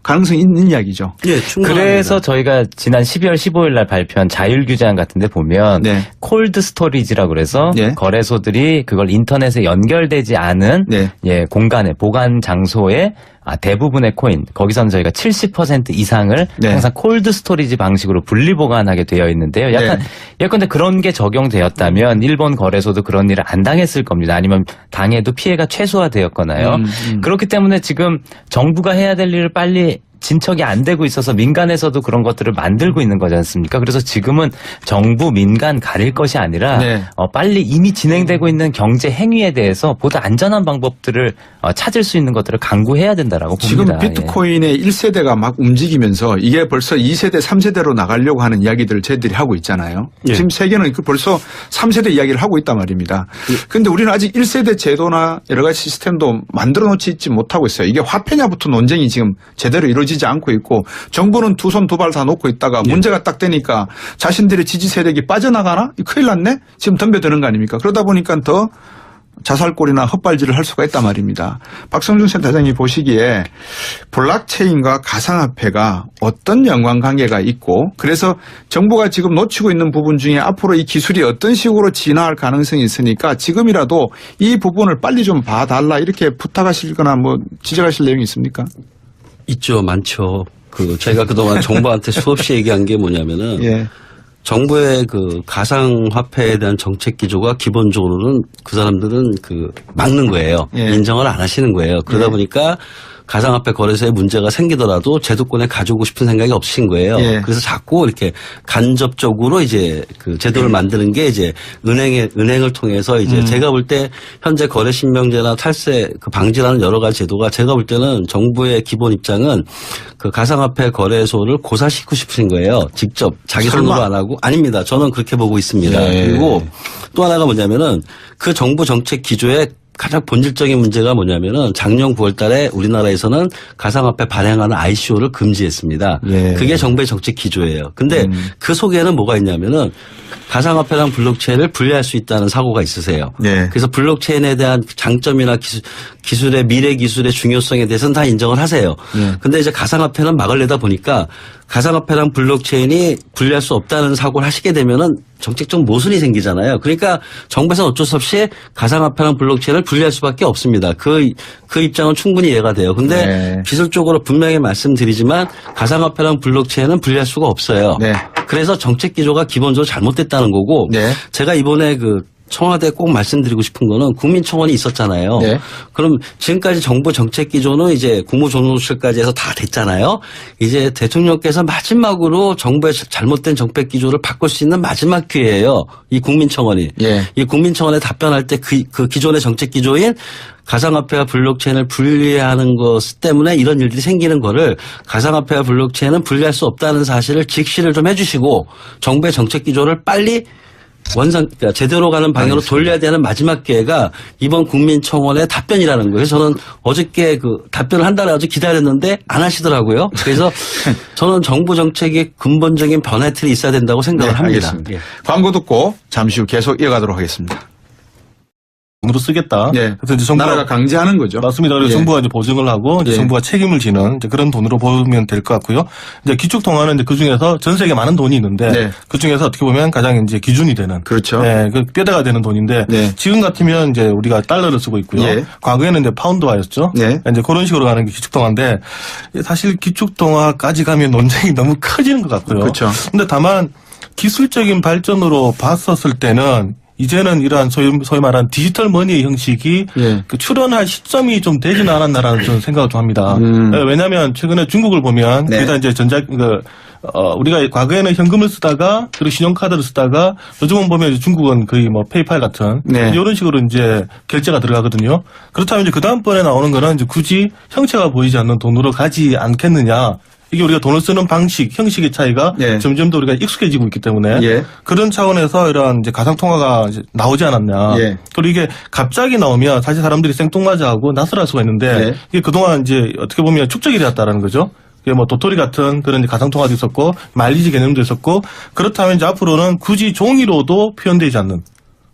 가능성이 있는 이야기죠. 예, 충분합니다. 그래서 저희가 지난 12월 15일 날 발표한 자율규제안 같은 데 보면 네. 콜드 스토리지라고 그래서 네. 거래소들이 그걸 인터넷에 연결되지 않은 네. 공간에 보관 장소에 대부분의 코인 거기서는 저희가 70% 이상을 네. 항상 콜드 스토리지 방식으로 분리 보관하게 되어 있는데요. 약간 예컨대 그런 게 적용되었다면 일본 거래소도 그런 일을 안 당했을 겁니다. 아니면 당해도 피해가 최소화되었거나요. 그렇기 때문에 지금 정부가 해야 될 일을 빨리 진척이 안 되고 있어서 민간에서도 그런 것들을 만들고 있는 거지 않습니까? 그래서 지금은 정부, 민간 가릴 것이 아니라 네. 빨리 이미 진행되고 있는 경제 행위에 대해서 보다 안전한 방법들을 찾을 수 있는 것들을 강구해야 된다라고 지금 봅니다. 비트코인의 1세대가 막 움직이면서 이게 벌써 2세대, 3세대로 나가려고 하는 이야기들을 저희들이 하고 있잖아요. 예. 지금 세계는 벌써 3세대 이야기를 하고 있단 말입니다. 그런데 우리는 아직 1세대 제도나 여러 가지 시스템도 만들어 놓지 있지 못하고 있어요. 이게 화폐냐부터 논쟁이 지금 제대로 이루어지지 않고 있고 정부는 두 손 두 발 다 놓고 있다가 문제가 딱 되니까 자신들의 지지 세력이 빠져나가나? 큰일 났네? 지금 덤벼드는 거 아닙니까? 그러다 보니까 더 자살골이나 헛발질을 할 수가 있단 말입니다. 박성준 센터장이 보시기에 블록체인과 가상화폐가 어떤 연관관계가 있고 그래서 정부가 지금 놓치고 있는 부분 중에 앞으로 이 기술이 어떤 식으로 진화할 가능성이 있으니까 지금이라도 이 부분을 빨리 좀 봐달라 이렇게 부탁하시거나 지적하실 내용이 있습니까? 있죠, 많죠. 제가 그동안 정부한테 수없이 얘기한 게 뭐냐면은 예. 정부의 가상화폐에 대한 정책 기조가 기본적으로는 그 사람들은 막는 거예요. 예. 인정을 안 하시는 거예요. 그러다 예. 보니까 가상화폐 거래소에 문제가 생기더라도 제도권에 가져오고 싶은 생각이 없으신 거예요. 예. 그래서 자꾸 이렇게 간접적으로 이제 제도를 만드는 게 이제 은행을 통해서 이제 제가 볼 때 현재 거래신명제나 탈세 방지라는 여러 가지 제도가 제가 볼 때는 정부의 기본 입장은 가상화폐 거래소를 고사시키고 싶으신 거예요. 직접 자기 설마? 손으로 안 하고 아닙니다. 저는 그렇게 보고 있습니다. 예. 그리고 또 하나가 뭐냐면은 그 정부 정책 기조에 가장 본질적인 문제가 뭐냐면은 작년 9월 달에 우리나라에서는 가상화폐 발행하는 ICO를 금지했습니다. 예. 그게 정부의 정책 기조예요. 근데 그 속에는 뭐가 있냐면은 가상화폐랑 블록체인을 분리할 수 있다는 사고가 있으세요. 예. 그래서 블록체인에 대한 장점이나 기술의 미래 기술의 중요성에 대해서는 다 인정을 하세요. 근데 이제 가상화폐는 막으려다 보니까 가상화폐랑 블록체인이 분리할 수 없다는 사고를 하시게 되면은 정책적 모순이 생기잖아요. 그러니까 정부에서는 어쩔 수 없이 가상화폐랑 블록체인을 분리할 수밖에 없습니다. 그 입장은 충분히 이해가 돼요. 근데 네. 기술적으로 분명히 말씀드리지만 가상화폐랑 블록체인은 분리할 수가 없어요. 네. 그래서 정책 기조가 기본적으로 잘못됐다는 거고 네. 제가 이번에 청와대에 꼭 말씀드리고 싶은 거는 국민청원이 있었잖아요. 네. 그럼 지금까지 정부 정책 기조는 이제 국무조정실까지 해서 다 됐잖아요. 이제 대통령께서 마지막으로 정부의 잘못된 정책 기조를 바꿀 수 있는 마지막 기회예요. 이 국민청원이. 예. 이 국민청원에 답변할 때 그 기존의 정책 기조인 가상화폐와 블록체인을 분리하는 것 때문에 이런 일들이 생기는 거를 가상화폐와 블록체인은 분리할 수 없다는 사실을 직시를 좀 해주시고 정부의 정책 기조를 빨리 그러니까 제대로 가는 방향으로 돌려야 되는 마지막 기회가 이번 국민청원의 답변이라는 거예요. 저는 어저께 답변을 한다고 아주 기다렸는데 안 하시더라고요. 그래서 저는 정부 정책의 근본적인 변화 틀이 있어야 된다고 생각을 합니다. 알겠습니다. 예. 광고 듣고 잠시 후 계속 이어가도록 하겠습니다. 돈으로 쓰겠다. 예. 그래서 이제 정부가 나라가 강제하는 거죠. 맞습니다. 그래서 예. 정부가 이제 보증을 하고 이제 예. 정부가 책임을 지는 이제 그런 돈으로 보면 될 것 같고요. 이제 기축통화는 이제 그 중에서 전 세계 많은 돈이 있는데 네. 그 중에서 어떻게 보면 가장 이제 기준이 되는 그렇죠. 네, 그 뼈대가 되는 돈인데 네. 지금 같으면 이제 우리가 달러를 쓰고 있고요. 예. 과거에는 이제 파운드화였죠. 네. 이제 그런 식으로 가는 게 기축통화인데 사실 기축통화까지 가면 논쟁이 너무 커지는 것 같고요. 그렇죠. 근데 다만 기술적인 발전으로 봤었을 때는 이제는 이러한 소위 말하는 디지털 머니의 형식이 예. 그 출현할 시점이 좀 되지는 않았나라는 저는 생각을 좀 합니다. 음. 왜냐하면 최근에 중국을 보면 네. 거기다 이제 우리가 과거에는 현금을 쓰다가 그리고 신용카드를 쓰다가 요즘은 보면 이제 중국은 거의 뭐 페이팔 같은 네. 이런 식으로 이제 결제가 들어가거든요. 그렇다면 이제 그 다음번에 나오는 거는 이제 굳이 형체가 보이지 않는 돈으로 가지 않겠느냐. 이게 우리가 돈을 쓰는 방식, 형식의 차이가 예. 점점 더 우리가 익숙해지고 있기 때문에 예. 그런 차원에서 이런 이제 가상통화가 이제 나오지 않았냐. 예. 그리고 이게 갑자기 나오면 사실 사람들이 생뚱맞아하고 낯설할 수가 있는데 예. 이게 그동안 이제 어떻게 보면 축적일이었다라는 거죠. 이게 뭐 도토리 같은 그런 이제 가상통화도 있었고 마일리지 개념도 있었고 그렇다면 이제 앞으로는 굳이 종이로도 표현되지 않는.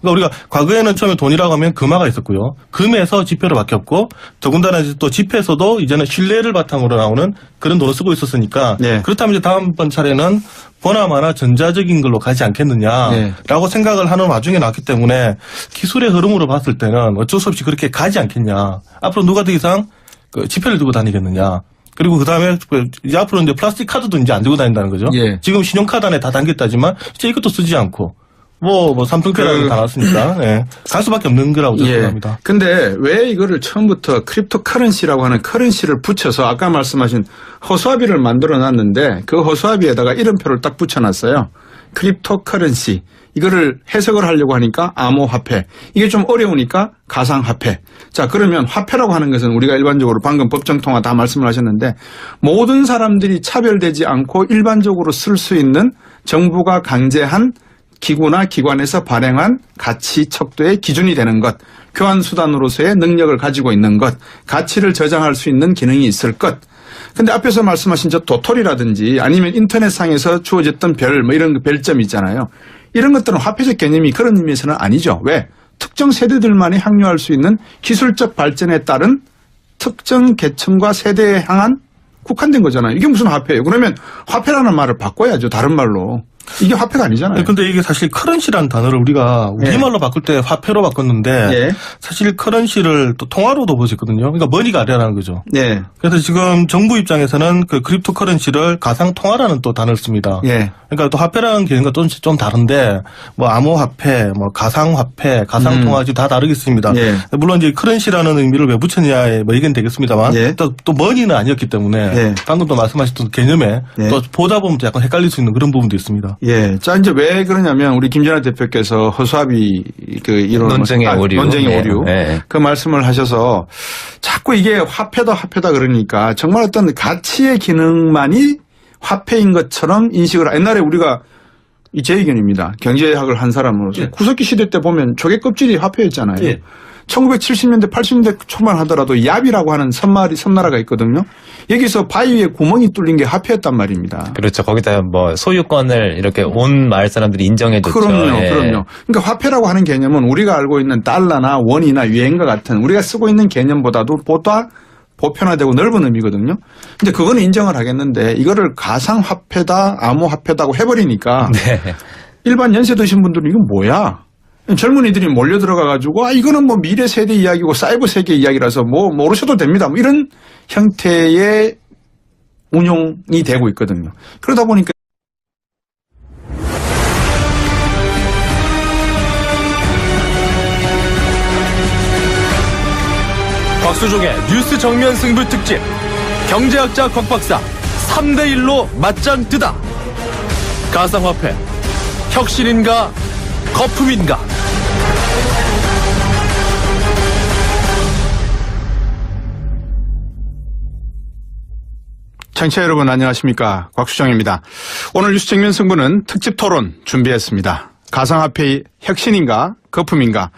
그러니까 우리가 과거에는 처음에 돈이라고 하면 금화가 있었고요. 금에서 지폐로 바뀌었고 더군다나 이제 또 지폐에서도 이제는 신뢰를 바탕으로 나오는 그런 돈을 쓰고 있었으니까 네. 그렇다면 이제 다음번 차례는 보나마나 전자적인 걸로 가지 않겠느냐라고 네. 생각을 하는 와중에 나왔기 때문에 기술의 흐름으로 봤을 때는 어쩔 수 없이 그렇게 가지 않겠냐. 앞으로 누가 더 이상 그 지폐를 들고 다니겠느냐. 그리고 그 다음에 이제 앞으로 이제 플라스틱 카드도 이제 안 들고 다닌다는 거죠. 예. 지금 신용카드 안에 다 담겼다지만 이제 이것도 쓰지 않고 뭐 삼성페라고 다 나왔으니까 예. 갈 수밖에 없는 거라고 저는 생각합니다. 근데 왜 이거를 처음부터 크립토 커런시라고 하는 커런시를 붙여서 아까 말씀하신 허수아비를 만들어 놨는데 그 허수아비에다가 이름표를 딱 붙여놨어요. 크립토 커런시. 이거를 해석을 하려고 하니까 암호화폐. 이게 좀 어려우니까 가상화폐. 자, 그러면 화폐라고 하는 것은 우리가 일반적으로 방금 법정통화 다 말씀을 하셨는데 모든 사람들이 차별되지 않고 일반적으로 쓸 수 있는 정부가 강제한 기구나 기관에서 발행한 가치 척도의 기준이 되는 것, 교환 수단으로서의 능력을 가지고 있는 것, 가치를 저장할 수 있는 기능이 있을 것. 근데 앞에서 말씀하신 저 도토리라든지 아니면 인터넷상에서 주어졌던 별, 뭐 이런 별점 있잖아요. 이런 것들은 화폐적 개념이 그런 의미에서는 아니죠. 왜? 특정 세대들만이 향유할 수 있는 기술적 발전에 따른 특정 계층과 세대에 향한 국한된 거잖아요. 이게 무슨 화폐예요? 그러면 화폐라는 말을 바꿔야죠. 다른 말로. 이게 화폐가 아니잖아요. 근데 이게 사실 커런시라는 단어를 우리가 우리말로 바꿀 때 화폐로 바꿨는데 예. 사실 커런시를 또 통화로도 볼 수 있거든요. 그러니까 머니가 아니라는 거죠. 예. 그래서 지금 정부 입장에서는 그 크립토 커런시를 가상 통화라는 또 단어를 씁니다. 예. 그러니까 또 화폐라는 개념과 좀 다른데 뭐 암호화폐, 뭐 가상화폐, 가상통화 다 다르겠습니다. 예. 물론 이제 커런시라는 의미를 왜 붙였냐에 뭐 얘기는 되겠습니다만 예. 또 머니는 아니었기 때문에 예. 방금 또 말씀하셨던 개념에 예. 또 보다 보면 또 약간 헷갈릴 수 있는 그런 부분도 있습니다. 예. 자, 이제 왜 그러냐면 우리 김전하 대표께서 허수아비 그 이런 논쟁의 오류. 논쟁의 네. 오류. 네. 그 말씀을 하셔서 자꾸 이게 화폐다 그러니까 정말 어떤 가치의 기능만이 화폐인 것처럼 인식을 옛날에 우리가 제 의견입니다. 경제학을 한 사람으로서 구석기 시대 때 보면 조개 껍질이 화폐였잖아요. 예. 1970년대 80년대 초반 하더라도 얍이라고 하는 섬나라가 있거든요. 여기서 바위에 구멍이 뚫린 게 화폐였단 말입니다. 그렇죠. 거기다 뭐 소유권을 이렇게 온 마을 사람들이 인정해줬죠. 그럼요. 예. 그럼요. 그러니까 화폐라고 하는 개념은 우리가 알고 있는 달러나 원이나 유엔과 같은 우리가 쓰고 있는 개념보다도 보다 보편화되고 넓은 의미거든요. 근데 그거는 인정을 하겠는데 이거를 가상화폐다 암호화폐다고 해버리니까 네. 일반 연세 드신 분들은 이건 뭐야? 젊은이들이 몰려 들어가가지고 이거는 뭐 미래 세대 이야기고 사이버 세계 이야기라서 뭐 모르셔도 됩니다. 뭐 이런 형태의 운용이 되고 있거든요. 그러다 보니까 곽수종의 뉴스 정면 승부 특집. 경제학자 곽 박사 3대1로 맞짱 뜨다. 가상화폐 혁신인가 거품인가. 청취자 여러분 안녕하십니까. 곽수정입니다. 오늘 뉴스 정면 승부는 특집 토론 준비했습니다. 가상화폐의 혁신인가 거품인가.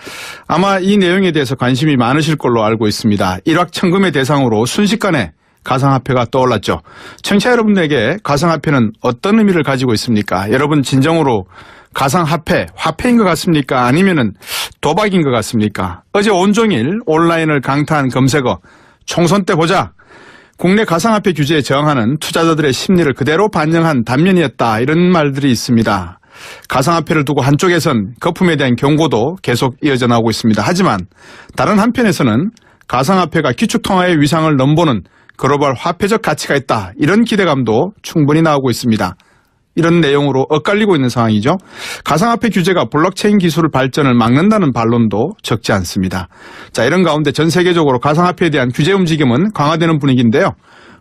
아마 이 내용에 대해서 관심이 많으실 걸로 알고 있습니다. 일확천금의 대상으로 순식간에 가상화폐가 떠올랐죠. 청취자 여러분에게 가상화폐는 어떤 의미를 가지고 있습니까? 여러분 진정으로 가상화폐, 화폐인 것 같습니까? 아니면은 도박인 것 같습니까? 어제 온종일 온라인을 강타한 검색어 총선 때 보자. 국내 가상화폐 규제에 저항하는 투자자들의 심리를 그대로 반영한 단면이었다. 이런 말들이 있습니다. 가상화폐를 두고 한쪽에선 거품에 대한 경고도 계속 이어져 나오고 있습니다. 하지만 다른 한편에서는 가상화폐가 기축통화의 위상을 넘보는 글로벌 화폐적 가치가 있다. 이런 기대감도 충분히 나오고 있습니다. 이런 내용으로 엇갈리고 있는 상황이죠. 가상화폐 규제가 블록체인 기술 발전을 막는다는 반론도 적지 않습니다. 자, 이런 가운데 전 세계적으로 가상화폐에 대한 규제 움직임은 강화되는 분위기인데요.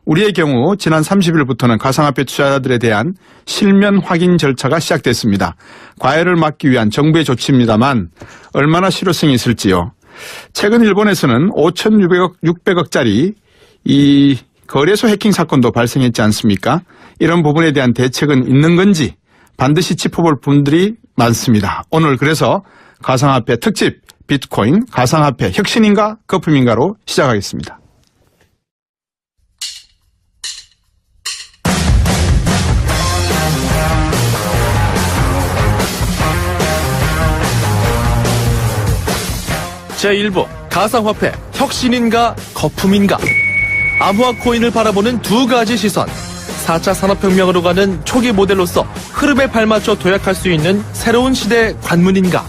우리의 경우 지난 30일부터는 가상화폐 투자자들에 대한 실면 확인 절차가 시작됐습니다. 과열을 막기 위한 정부의 조치입니다만 얼마나 실효성이 있을지요. 최근 일본에서는 5,600억짜리 이 거래소 해킹 사건도 발생했지 않습니까? 이런 부분에 대한 대책은 있는 건지 반드시 짚어볼 분들이 많습니다. 오늘 그래서 가상화폐 특집 비트코인 가상화폐 혁신인가 거품인가로 시작하겠습니다. 제1부 가상화폐 혁신인가 거품인가. 암호화 코인을 바라보는 두 가지 시선. 4차 산업혁명으로 가는 초기 모델로서 흐름에 발맞춰 도약할 수 있는 새로운 시대의 관문인가.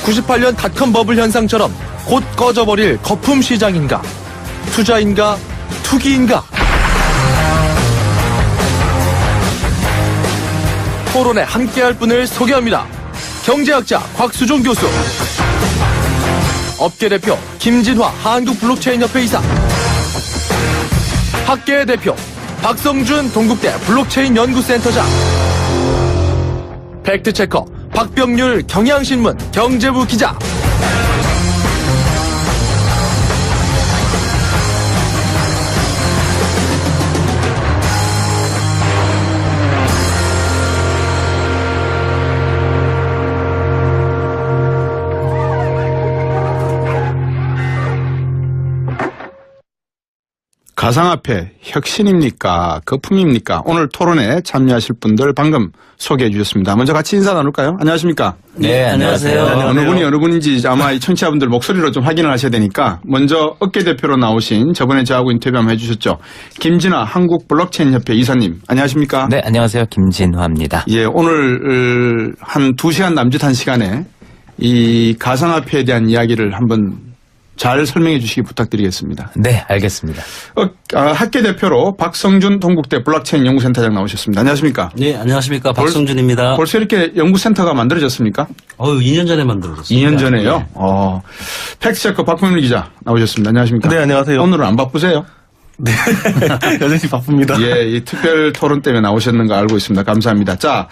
98년 닷컴 버블 현상처럼 곧 꺼져버릴 거품 시장인가. 투자인가 투기인가. 토론에 함께할 분을 소개합니다. 경제학자 곽수종 교수, 업계 대표 김진화 한국블록체인협회 이사, 학계 대표 박성준 동국대 블록체인 연구센터장, 팩트체커 박병률 경향신문 경제부 기자. 가상화폐 혁신입니까? 거품입니까? 오늘 토론에 참여하실 분들 방금 소개해 주셨습니다. 먼저 같이 인사 나눌까요? 안녕하십니까? 네, 안녕하세요. 어느 분이 어느 분인지 아마 이 청취자분들 목소리로 좀 확인을 하셔야 되니까 먼저 업계 대표로 나오신 저번에 저하고 인터뷰 한번 해주셨죠. 김진화 한국블록체인협회 이사님 안녕하십니까? 네, 안녕하세요. 김진화입니다. 예, 오늘 한 2시간 남짓한 시간에 이 가상화폐에 대한 이야기를 한번 잘 설명해 주시기 부탁드리겠습니다. 네, 알겠습니다. 학계 대표로 박성준 동국대 블록체인 연구센터장 나오셨습니다. 안녕하십니까? 네, 안녕하십니까. 박성준입니다. 벌써 이렇게 연구센터가 만들어졌습니까? 2년 전에 만들어졌습니다. 2년 전에요? 네. 팩트체커 박병률 기자 나오셨습니다. 안녕하십니까? 네, 안녕하세요. 오늘은 안 바쁘세요? 네. 여전히 바쁩니다. 예, 이 특별 토론 때문에 나오셨는 거 알고 있습니다. 감사합니다. 자,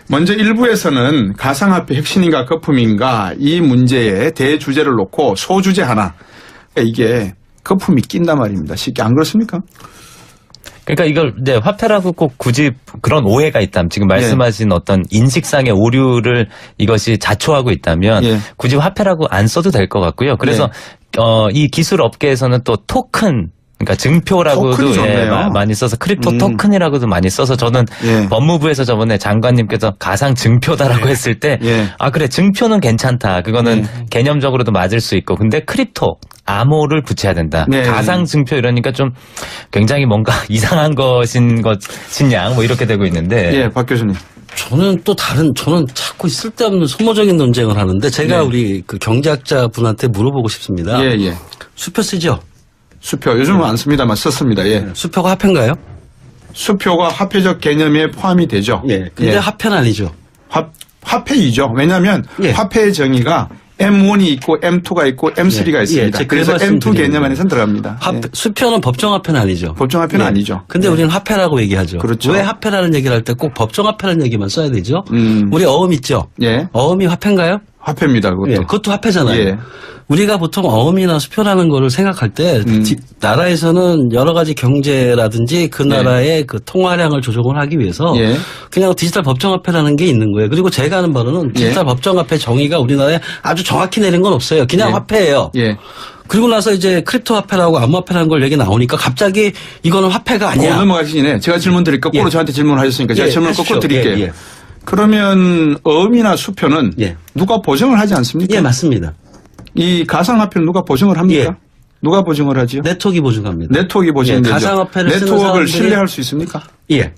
먼저 1부에서는 가상화폐 혁신인가 거품인가 이 문제의 대주제를 놓고 소주제 하나. 이게 거품이 낀단 말입니다. 쉽게 안 그렇습니까? 그러니까 이걸 이제 화폐라고 꼭 굳이 그런 오해가 있다면 지금 말씀하신 어떤 인식상의 오류를 이것이 자초하고 있다면 예. 굳이 화폐라고 안 써도 될 것 같고요. 그래서 이 기술 업계에서는 또 토큰 그러니까 증표라고도 토큰이 좋네요. 많이 써서 크립토 토큰이라고도 많이 써서 저는 예. 법무부에서 저번에 장관님께서 가상 증표다라고 했을 때 예. 그래 증표는 괜찮다. 그거는 개념적으로도 맞을 수 있고 근데 크립토 암호를 붙여야 된다. 네. 가상 증표 이러니까 좀 굉장히 뭔가 이상한 것이냐 뭐 이렇게 되고 있는데 예, 박 교수님. 저는 자꾸 쓸데없는 소모적인 논쟁을 하는데 제가 네. 우리 그 경제학자 분한테 물어보고 싶습니다. 예, 예. 수표 쓰죠? 수표 요즘은 안 씁니다만 썼습니다. 예. 수표가 화폐인가요? 수표가 화폐적 개념에 포함이 되죠. 예. 근데 예. 화폐는 아니죠. 화폐이죠. 왜냐하면 예. 화폐의 정의가 M1이 있고 M2가 있고 M3가 예. 있습니다. 예. 그래서 그 M2 말씀 개념 안에서 들어갑니다. 예. 수표는 법정화폐는 아니죠. 법정화폐는 아니죠. 근데 예. 우리는 화폐라고 얘기하죠. 그렇죠. 왜 화폐라는 얘기를 할 때 꼭 법정화폐라는 얘기만 써야 되죠? 우리 어음 있죠? 예. 어음이 화폐인가요? 화폐입니다. 그것도. 예, 그것도 화폐잖아요. 예. 우리가 보통 어음이나 수표라는 거를 생각할 때 나라에서는 여러 가지 경제라든지 그 나라의 그 통화량을 조정을 하기 위해서 예. 그냥 디지털 법정화폐라는 게 있는 거예요. 그리고 제가 아는 바로는 디지털 법정화폐 정의가 우리나라에 아주 정확히 내린 건 없어요. 그냥 예. 화폐예요. 예. 그리고 나서 이제 크립토 화폐라고 암호화폐라는 걸 얘기 나오니까 갑자기 이거는 화폐가 아니야. 넘어가시네. 제가 질문 드릴 거꾸로 예. 저한테 질문을 하셨으니까 제가 예, 질문을 하십시오. 거꾸로 드릴게요. 예, 예. 그러면 어음이나 수표는 예. 누가 보증을 하지 않습니까? 예, 맞습니다. 이 가상화폐는 누가 보증을 합니까? 예. 누가 보증을 하지요? 네트워크가 보증합니다. 네트워크가 보증되죠. 예, 가상화폐를 쓰는 네트워크를 사람들이- 신뢰할 수 있습니까? 예.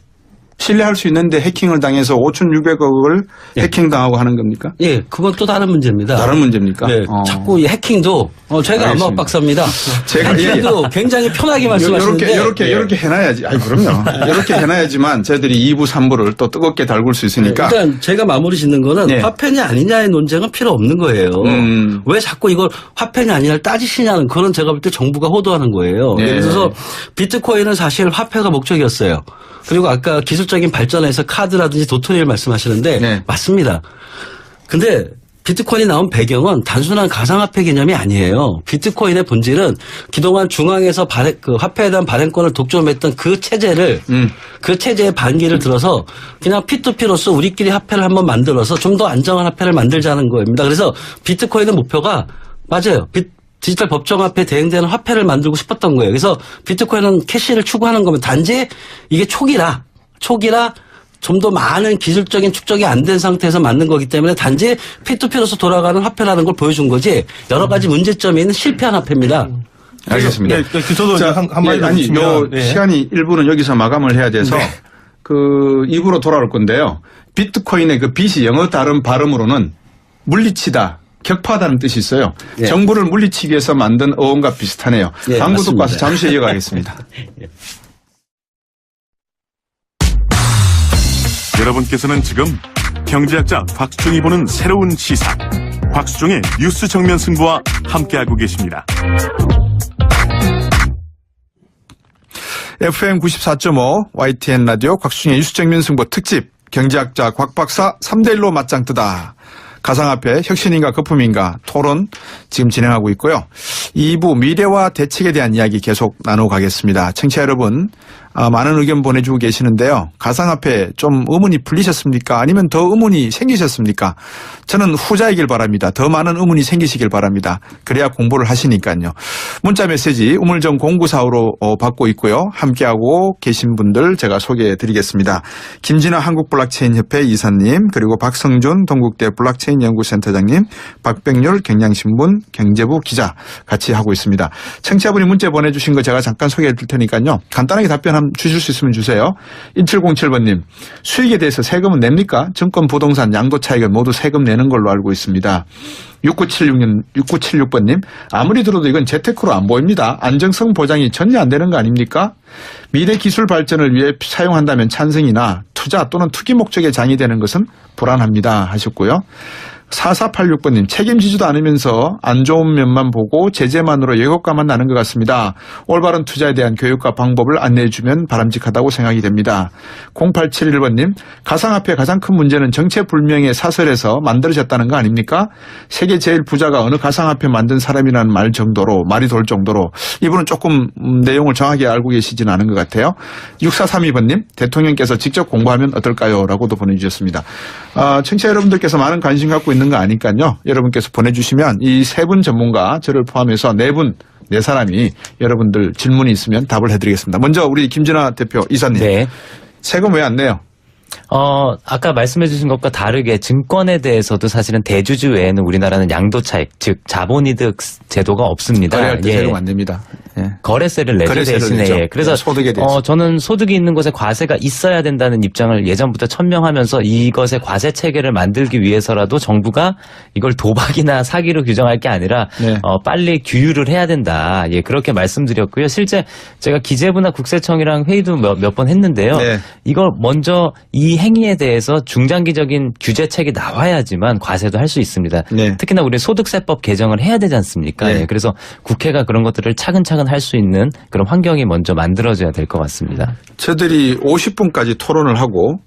신뢰할 수 있는데 해킹을 당해서 5,600억을 예. 해킹당하고 하는 겁니까? 예, 그건 또 다른 문제입니다. 다른 문제입니까? 네, 자꾸 이 해킹도 제가 알겠습니다. 암호학 박사입니다. 제가 해킹도 굉장히 편하게 말씀하시는데 요렇게 해놔야지. 아이, 그럼요. 요렇게 해놔야지만 저희들이 2부, 3부를 또 뜨겁게 달굴 수 있으니까. 일단 제가 마무리 짓는 거는 네. 화폐냐 아니냐의 논쟁은 필요 없는 거예요. 왜 자꾸 이걸 화폐냐 아니냐를 따지시냐는 그런 제가 볼 때 정부가 호도하는 거예요. 네. 예를 들어서 비트코인은 사실 화폐가 목적이었어요. 그리고 아까 기술적인 발전에서 카드라든지 도토리를 말씀하시는데 네. 맞습니다. 근데 비트코인이 나온 배경은 단순한 가상화폐 개념이 아니에요. 비트코인의 본질은 그동안 중앙에서 그 화폐에 대한 발행권을 독점했던 그 체제를 그 체제의 반기를 들어서 그냥 P2P로서 우리끼리 화폐를 한번 만들어서 좀 더 안정한 화폐를 만들자는 겁니다. 그래서 비트코인의 목표가 맞아요. 디지털 법정화폐 대행되는 화폐를 만들고 싶었던 거예요. 그래서 비트코인은 캐시를 추구하는 거면 단지 이게 초기라 좀 더 많은 기술적인 축적이 안 된 상태에서 만든 거기 때문에 단지 P2P로서 돌아가는 화폐라는 걸 보여준 거지 여러 가지 문제점이 있는 실패한 화폐입니다. 알겠습니다. 네, 저도 자, 한마디 아니, 요 네. 시간이 1부는 여기서 마감을 해야 돼서 그 2부로 돌아올 건데요. 비트코인의 그 빛이 영어 다른 발음으로는 물리치다. 격파하다는 뜻이 있어요. 예. 정부를 물리치기 위해서 만든 어원과 비슷하네요. 예, 광고 듣고 맞습니다. 와서 잠시 이어가겠습니다. 여러분께서는 지금 경제학자 곽수종이 보는 새로운 시사 곽수종의 뉴스 정면 승부와 함께하고 계십니다. FM 94.5 YTN 라디오 곽수종의 뉴스 정면 승부 특집 경제학자 곽 박사 3대1로 맞짱 뜨다. 가상화폐 혁신인가 거품인가 토론 지금 진행하고 있고요. 2부 미래와 대책에 대한 이야기 계속 나눠가겠습니다. 청취자 여러분 많은 의견 보내주고 계시는데요. 가상화폐 좀 의문이 풀리셨습니까? 아니면 더 의문이 생기셨습니까? 저는 후자이길 바랍니다. 더 많은 의문이 생기시길 바랍니다. 그래야 공부를 하시니까요. 문자 메시지 우물정 0945로 받고 있고요. 함께하고 계신 분들 제가 소개해드리겠습니다. 김진아 한국블록체인협회 이사님, 그리고 박성준 동국대 블록체인 연구센터장님, 박백률 경향신문 경제부 기자 같이 하고 있습니다. 청취자분이 문자 보내주신 거 제가 잠깐 소개해드릴 테니까요. 간단하게 답변 주실 수 있으면 주세요. 1707번님, 수익에 대해서 세금은 냅니까? 증권, 부동산, 양도 차익은 모두 세금 내는 걸로 알고 있습니다. 6976번님, 아무리 들어도 이건 재테크로 안 보입니다. 안정성 보장이 전혀 안 되는 거 아닙니까? 미래 기술 발전을 위해 사용한다면 찬성이나 투자 또는 투기 목적의 장이 되는 것은 불안합니다 하셨고요. 4486번님, 책임지지도 않으면서 안 좋은 면만 보고 제재만으로 예고가만 나는 것 같습니다. 올바른 투자에 대한 교육과 방법을 안내해 주면 바람직하다고 생각이 됩니다. 0871번님, 가상화폐 가장 큰 문제는 정체불명의 사설에서 만들어졌다는 거 아닙니까? 세계 제일 부자가 어느 가상화폐 만든 사람이라는 말 정도로, 말이 돌 정도로 이분은 조금 내용을 정확하게 알고 계시지는 않은 것 같아요. 6432번님, 대통령께서 직접 공부하면 어떨까요? 라고도 보내주셨습니다. 청취자 여러분들께서 많은 관심 갖고 있는 거 아니까요. 여러분께서 보내주시면 이 세 분 전문가 저를 포함해서 네 사람이 여러분들 질문이 있으면 답을 해드리겠습니다. 먼저 우리 김진아 대표 이사님. 네. 세금 왜 안 내요? 아까 말씀해 주신 것과 다르게 증권에 대해서도 사실은 대주주 외에는 우리나라는 양도 차익, 즉 자본이득 제도가 없습니다. 거래할 때 예. 세금 안 냅니다. 예. 거래세를 내죠 거래세를 대신에. 내죠. 예. 그래서 소득에 대해서. 저는 소득이 있는 곳에 과세가 있어야 된다는 입장을 예전부터 천명하면서 이것의 과세 체계를 만들기 위해서라도 정부가 이걸 도박이나 사기로 규정할 게 아니라 네. 빨리 규율을 해야 된다. 예, 그렇게 말씀드렸고요. 실제 제가 기재부나 국세청이랑 회의도 몇 번 했는데요. 네. 이걸 먼저 이 행위에 대해서 중장기적인 규제책이 나와야지만 과세도 할 수 있습니다. 네. 특히나 우리 소득세법 개정을 해야 되지 않습니까? 네. 예, 그래서 국회가 그런 것들을 차근차근 할 수 있는 그런 환경이 먼저 만들어져야 될 것 같습니다. 저들이 50분까지 토론을 하고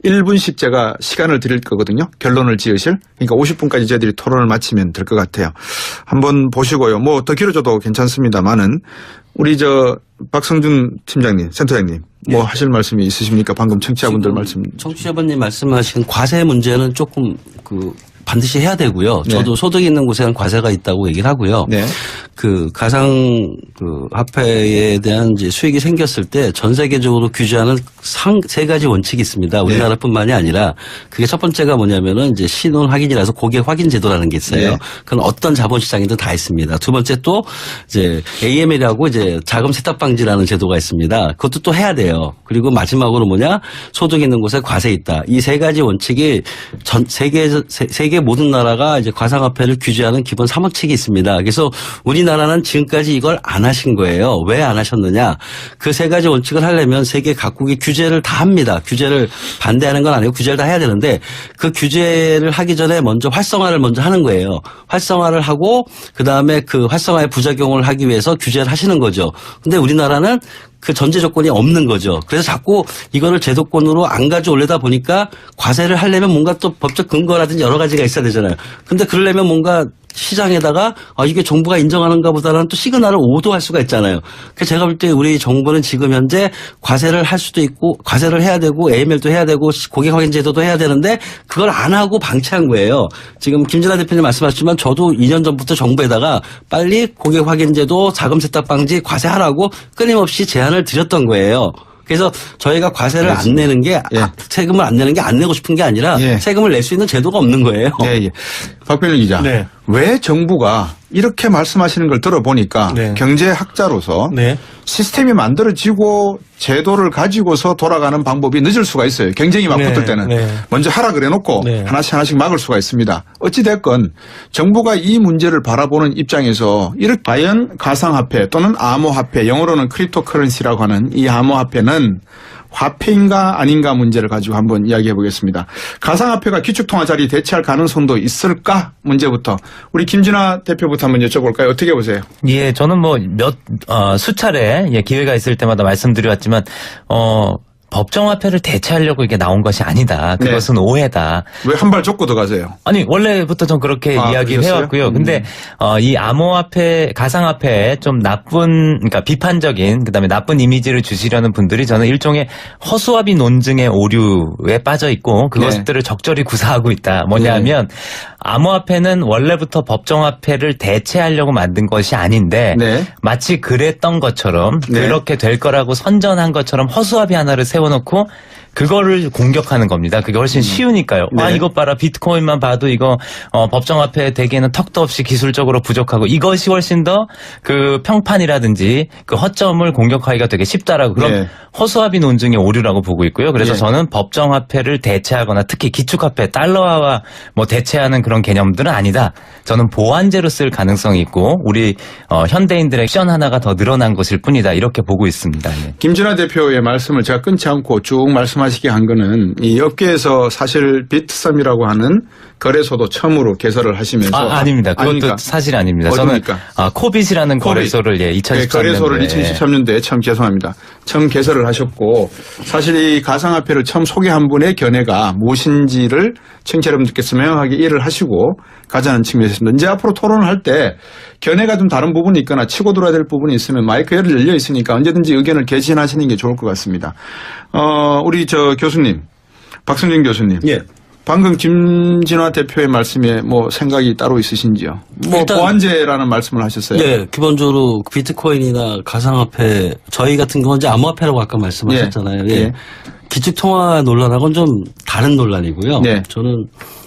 1분씩 제가 시간을 드릴 거거든요. 결론을 지으실. 그러니까 50분까지 저희들이 토론을 마치면 될 것 같아요. 한번 보시고요. 뭐 더 길어져도 괜찮습니다만은 우리 박성준 팀장님, 센터장님 뭐 하실 말씀이 있으십니까? 방금 청취자분들 말씀. 청취자분님 말씀하신 과세 문제는 조금 반드시 해야 되고요. 네. 저도 소득 있는 곳에는 과세가 있다고 얘기를 하고요. 네. 가상 화폐에 대한 이제 수익이 생겼을 때 전 세계적으로 규제하는 세 가지 원칙이 있습니다. 우리나라뿐만이 아니라 그게 첫 번째가 뭐냐면은 이제 신원 확인이라서 고객 확인 제도라는 게 있어요. 네. 그건 어떤 자본시장이든 다 있습니다. 두 번째 또 이제 AML이라고 이제 자금 세탁 방지라는 제도가 있습니다. 그것도 또 해야 돼요. 그리고 마지막으로 소득 있는 곳에 과세 있다. 이 세 가지 원칙이 세계 모든 나라가 이제 가상화폐를 규제하는 기본 3원칙이 있습니다. 그래서 우리나라는 지금까지 이걸 안 하신 거예요. 왜 안 하셨느냐? 그 세 가지 원칙을 하려면 세계 각국이 규제를 다 합니다. 규제를 반대하는 건 아니고 규제를 다 해야 되는데 그 규제를 하기 전에 먼저 활성화를 먼저 하는 거예요. 활성화를 하고 그다음에 그 활성화의 부작용을 하기 위해서 규제를 하시는 거죠. 근데 우리나라는 그 전제 조건이 없는 거죠. 그래서 자꾸 이거를 제도권으로 안 가져올려다 보니까 과세를 하려면 뭔가 또 법적 근거라든지 여러 가지가 있어야 되잖아요. 근데 그러려면 뭔가 시장에다가 이게 정부가 인정하는가 보다는 또 시그널을 오도할 수가 있잖아요. 그래서 제가 볼 때 우리 정부는 지금 현재 과세를 할 수도 있고 과세를 해야 되고 AML도 해야 되고 고객 확인 제도도 해야 되는데 그걸 안 하고 방치한 거예요. 지금 김진아 대표님 말씀하셨지만 저도 2년 전부터 정부에다가 빨리 고객 확인 제도 자금 세탁 방지 과세하라고 끊임없이 제안을 드렸던 거예요. 그래서 저희가 과세를 안 내는 게 세금을 안 내는 게 안 내고 싶은 게 아니라 세금을 낼 수 있는 제도가 없는 거예요. 예. 박병일 기자. 네. 왜 정부가 이렇게 말씀하시는 걸 들어보니까 경제학자로서 시스템이 만들어지고 제도를 가지고서 돌아가는 방법이 늦을 수가 있어요. 경쟁이 막 붙을 때는. 먼저 하라 그래놓고 하나씩 막을 수가 있습니다. 어찌됐건 정부가 이 문제를 바라보는 입장에서 이렇게 과연 가상화폐 또는 암호화폐, 영어로는 크립토커런시라고 하는 이 암호화폐는 화폐인가 아닌가 문제를 가지고 한번 이야기해 보겠습니다. 가상화폐가 기축통화 자리 대체할 가능성도 있을까? 문제부터. 우리 김진아 대표부터 한번 여쭤볼까요? 어떻게 보세요? 예, 저는 수차례 기회가 있을 때마다 말씀드려왔지만, 법정화폐를 대체하려고 이게 나온 것이 아니다. 그것은 오해다. 왜 한 발 쫓고 들어가세요? 아니 원래부터 전 그렇게 이야기를 그러셨어요? 해왔고요. 근데 이 암호화폐, 가상화폐에 좀 그러니까 비판적인 그다음에 나쁜 이미지를 주시려는 분들이 저는 일종의 허수아비 논증의 오류에 빠져 있고 그것들을 적절히 구사하고 있다. 뭐냐면 암호화폐는 원래부터 법정화폐를 대체하려고 만든 것이 아닌데 마치 그랬던 것처럼 그렇게 될 거라고 선전한 것처럼 허수아비 하나를 세워놓고 그거를 공격하는 겁니다. 그게 훨씬 쉬우니까요. 이것 봐라. 비트코인만 봐도 이거 법정화폐 되기에는 턱도 없이 기술적으로 부족하고 이것이 훨씬 더 그 평판이라든지 그 허점을 공격하기가 되게 쉽다라고 그런 허수아비 논증의 오류라고 보고 있고요. 그래서 저는 법정화폐를 대체하거나 특히 기축화폐 달러화와 대체하는 그런 개념들은 아니다. 저는 보완제로 쓸 가능성이 있고 우리 현대인들의 옵션 하나가 더 늘어난 것일 뿐이다. 이렇게 보고 있습니다. 김진아 대표의 말씀을 제가 끊지 않고 쭉 말씀하시게 한 거는 이 업계에서 사실 비트썸이라고 하는 거래소도 처음으로 개설을 하시면서 아닙니다. 그것도 아닙니까? 사실 아닙니다. 어디입니까? 저는 코빗이라는 거래소를 2013년도에 거래소를 2013년도에 처음 처음 개설을 하셨고 사실 이 가상화폐를 처음 소개한 분의 견해가 무엇인지를 청취자 여러분들께서 명확하게 이해를 하시고 가자는 측면에서 있습니다. 이제 앞으로 토론을 할 때 견해가 좀 다른 부분이 있거나 치고 들어야 될 부분이 있으면 마이크 열려 있으니까 언제든지 의견을 개진하시는 게 좋을 것 같습니다. 우리 교수님, 박성준 교수님. 방금 김진아 대표의 말씀에 생각이 따로 있으신지요? 일단 보완제라는 말씀을 하셨어요. 네, 기본적으로 비트코인이나 가상화폐, 저희 같은 경우는 이제 암호화폐라고 아까 말씀하셨잖아요. 기축통화 논란하고는 좀 다른 논란이고요. 저는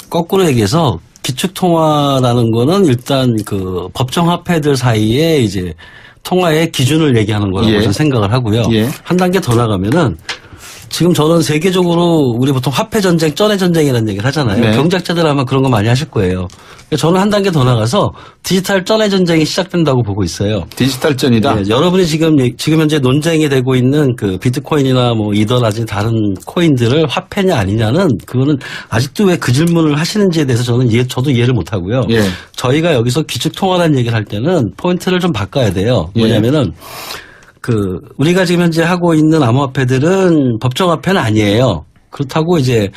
거꾸로 얘기해서 기축통화라는 거는 일단 그 법정화폐들 사이에 이제 통화의 기준을 얘기하는 거라고 저는 생각을 하고요. 한 단계 더 나가면은 지금 저는 세계적으로 우리 보통 화폐 전쟁, 쩐의 전쟁이라는 얘기를 하잖아요. 경제학자들 아마 그런 거 많이 하실 거예요. 저는 한 단계 더 나가서 디지털 쩐의 전쟁이 시작된다고 보고 있어요. 디지털 쩐이다? 여러분이 지금 현재 논쟁이 되고 있는 그 비트코인이나 이더라든지 다른 코인들을 화폐냐 아니냐는 그거는 아직도 왜 그 질문을 하시는지에 대해서 저도 이해를 못 하고요. 저희가 여기서 기축통화라는 얘기를 할 때는 포인트를 좀 바꿔야 돼요. 뭐냐면은 우리가 지금 현재 하고 있는 암호화폐들은 법정화폐는 아니에요. 그렇다고 이제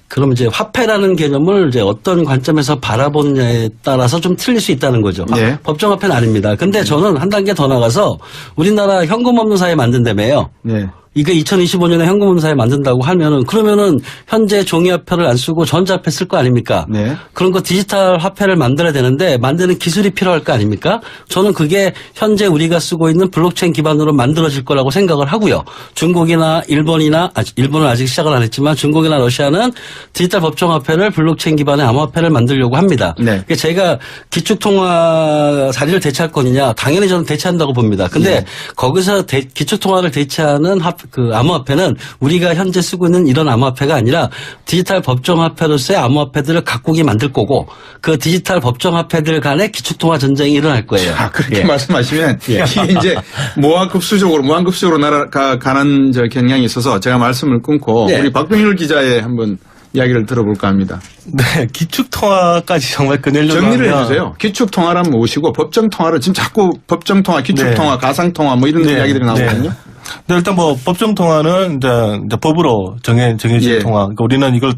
그럼 이제 화폐라는 개념을 이제 어떤 관점에서 바라보느냐에 따라서 좀 틀릴 수 있다는 거죠. 예. 법정화폐는 아닙니다. 근데 저는 한 단계 더 나가서 우리나라 현금 없는 사회 만든다며요. 네. 이게 2025년에 현금 없는 사회 만든다고 하면은 그러면은 현재 종이화폐를 안 쓰고 전자화폐 쓸 거 아닙니까? 네. 그런 거 디지털 화폐를 만들어야 되는데 만드는 기술이 필요할 거 아닙니까? 저는 그게 현재 우리가 쓰고 있는 블록체인 기반으로 만들어질 거라고 생각을 하고요. 중국이나 일본은 아직 시작을 안 했지만 중국이나 러시아는 디지털 법정화폐를 블록체인 기반의 암호화폐를 만들려고 합니다. 네. 그러니까 제가 기축통화 자리를 대체할 거느냐 당연히 저는 대체한다고 봅니다. 근데 거기서 기축통화를 대체하는 암호화폐는 우리가 현재 쓰고 있는 이런 암호화폐가 아니라 디지털 법정화폐로서의 암호화폐들을 각국이 만들 거고 그 디지털 법정화폐들 간의 기축통화 전쟁이 일어날 거예요. 아, 그렇게 예. 말씀하시면 이게 이제 무한급수적으로 날아가는 경향이 있어서 제가 말씀을 끊고 네. 우리 박병일 기자의 한번 이야기를 들어볼까 합니다. 네, 기축통화까지 정말 꺼내려고 정리를 하면 해주세요. 기축통화란 무엇이고 법정통화를 지금 자꾸 법정통화, 기축통화, 네. 가상통화 뭐 이런 네, 이야기들이 나오거든요. 네, 일단 뭐 법정통화는 이제 법으로 정해진 예. 통화. 그러니까 우리는 이걸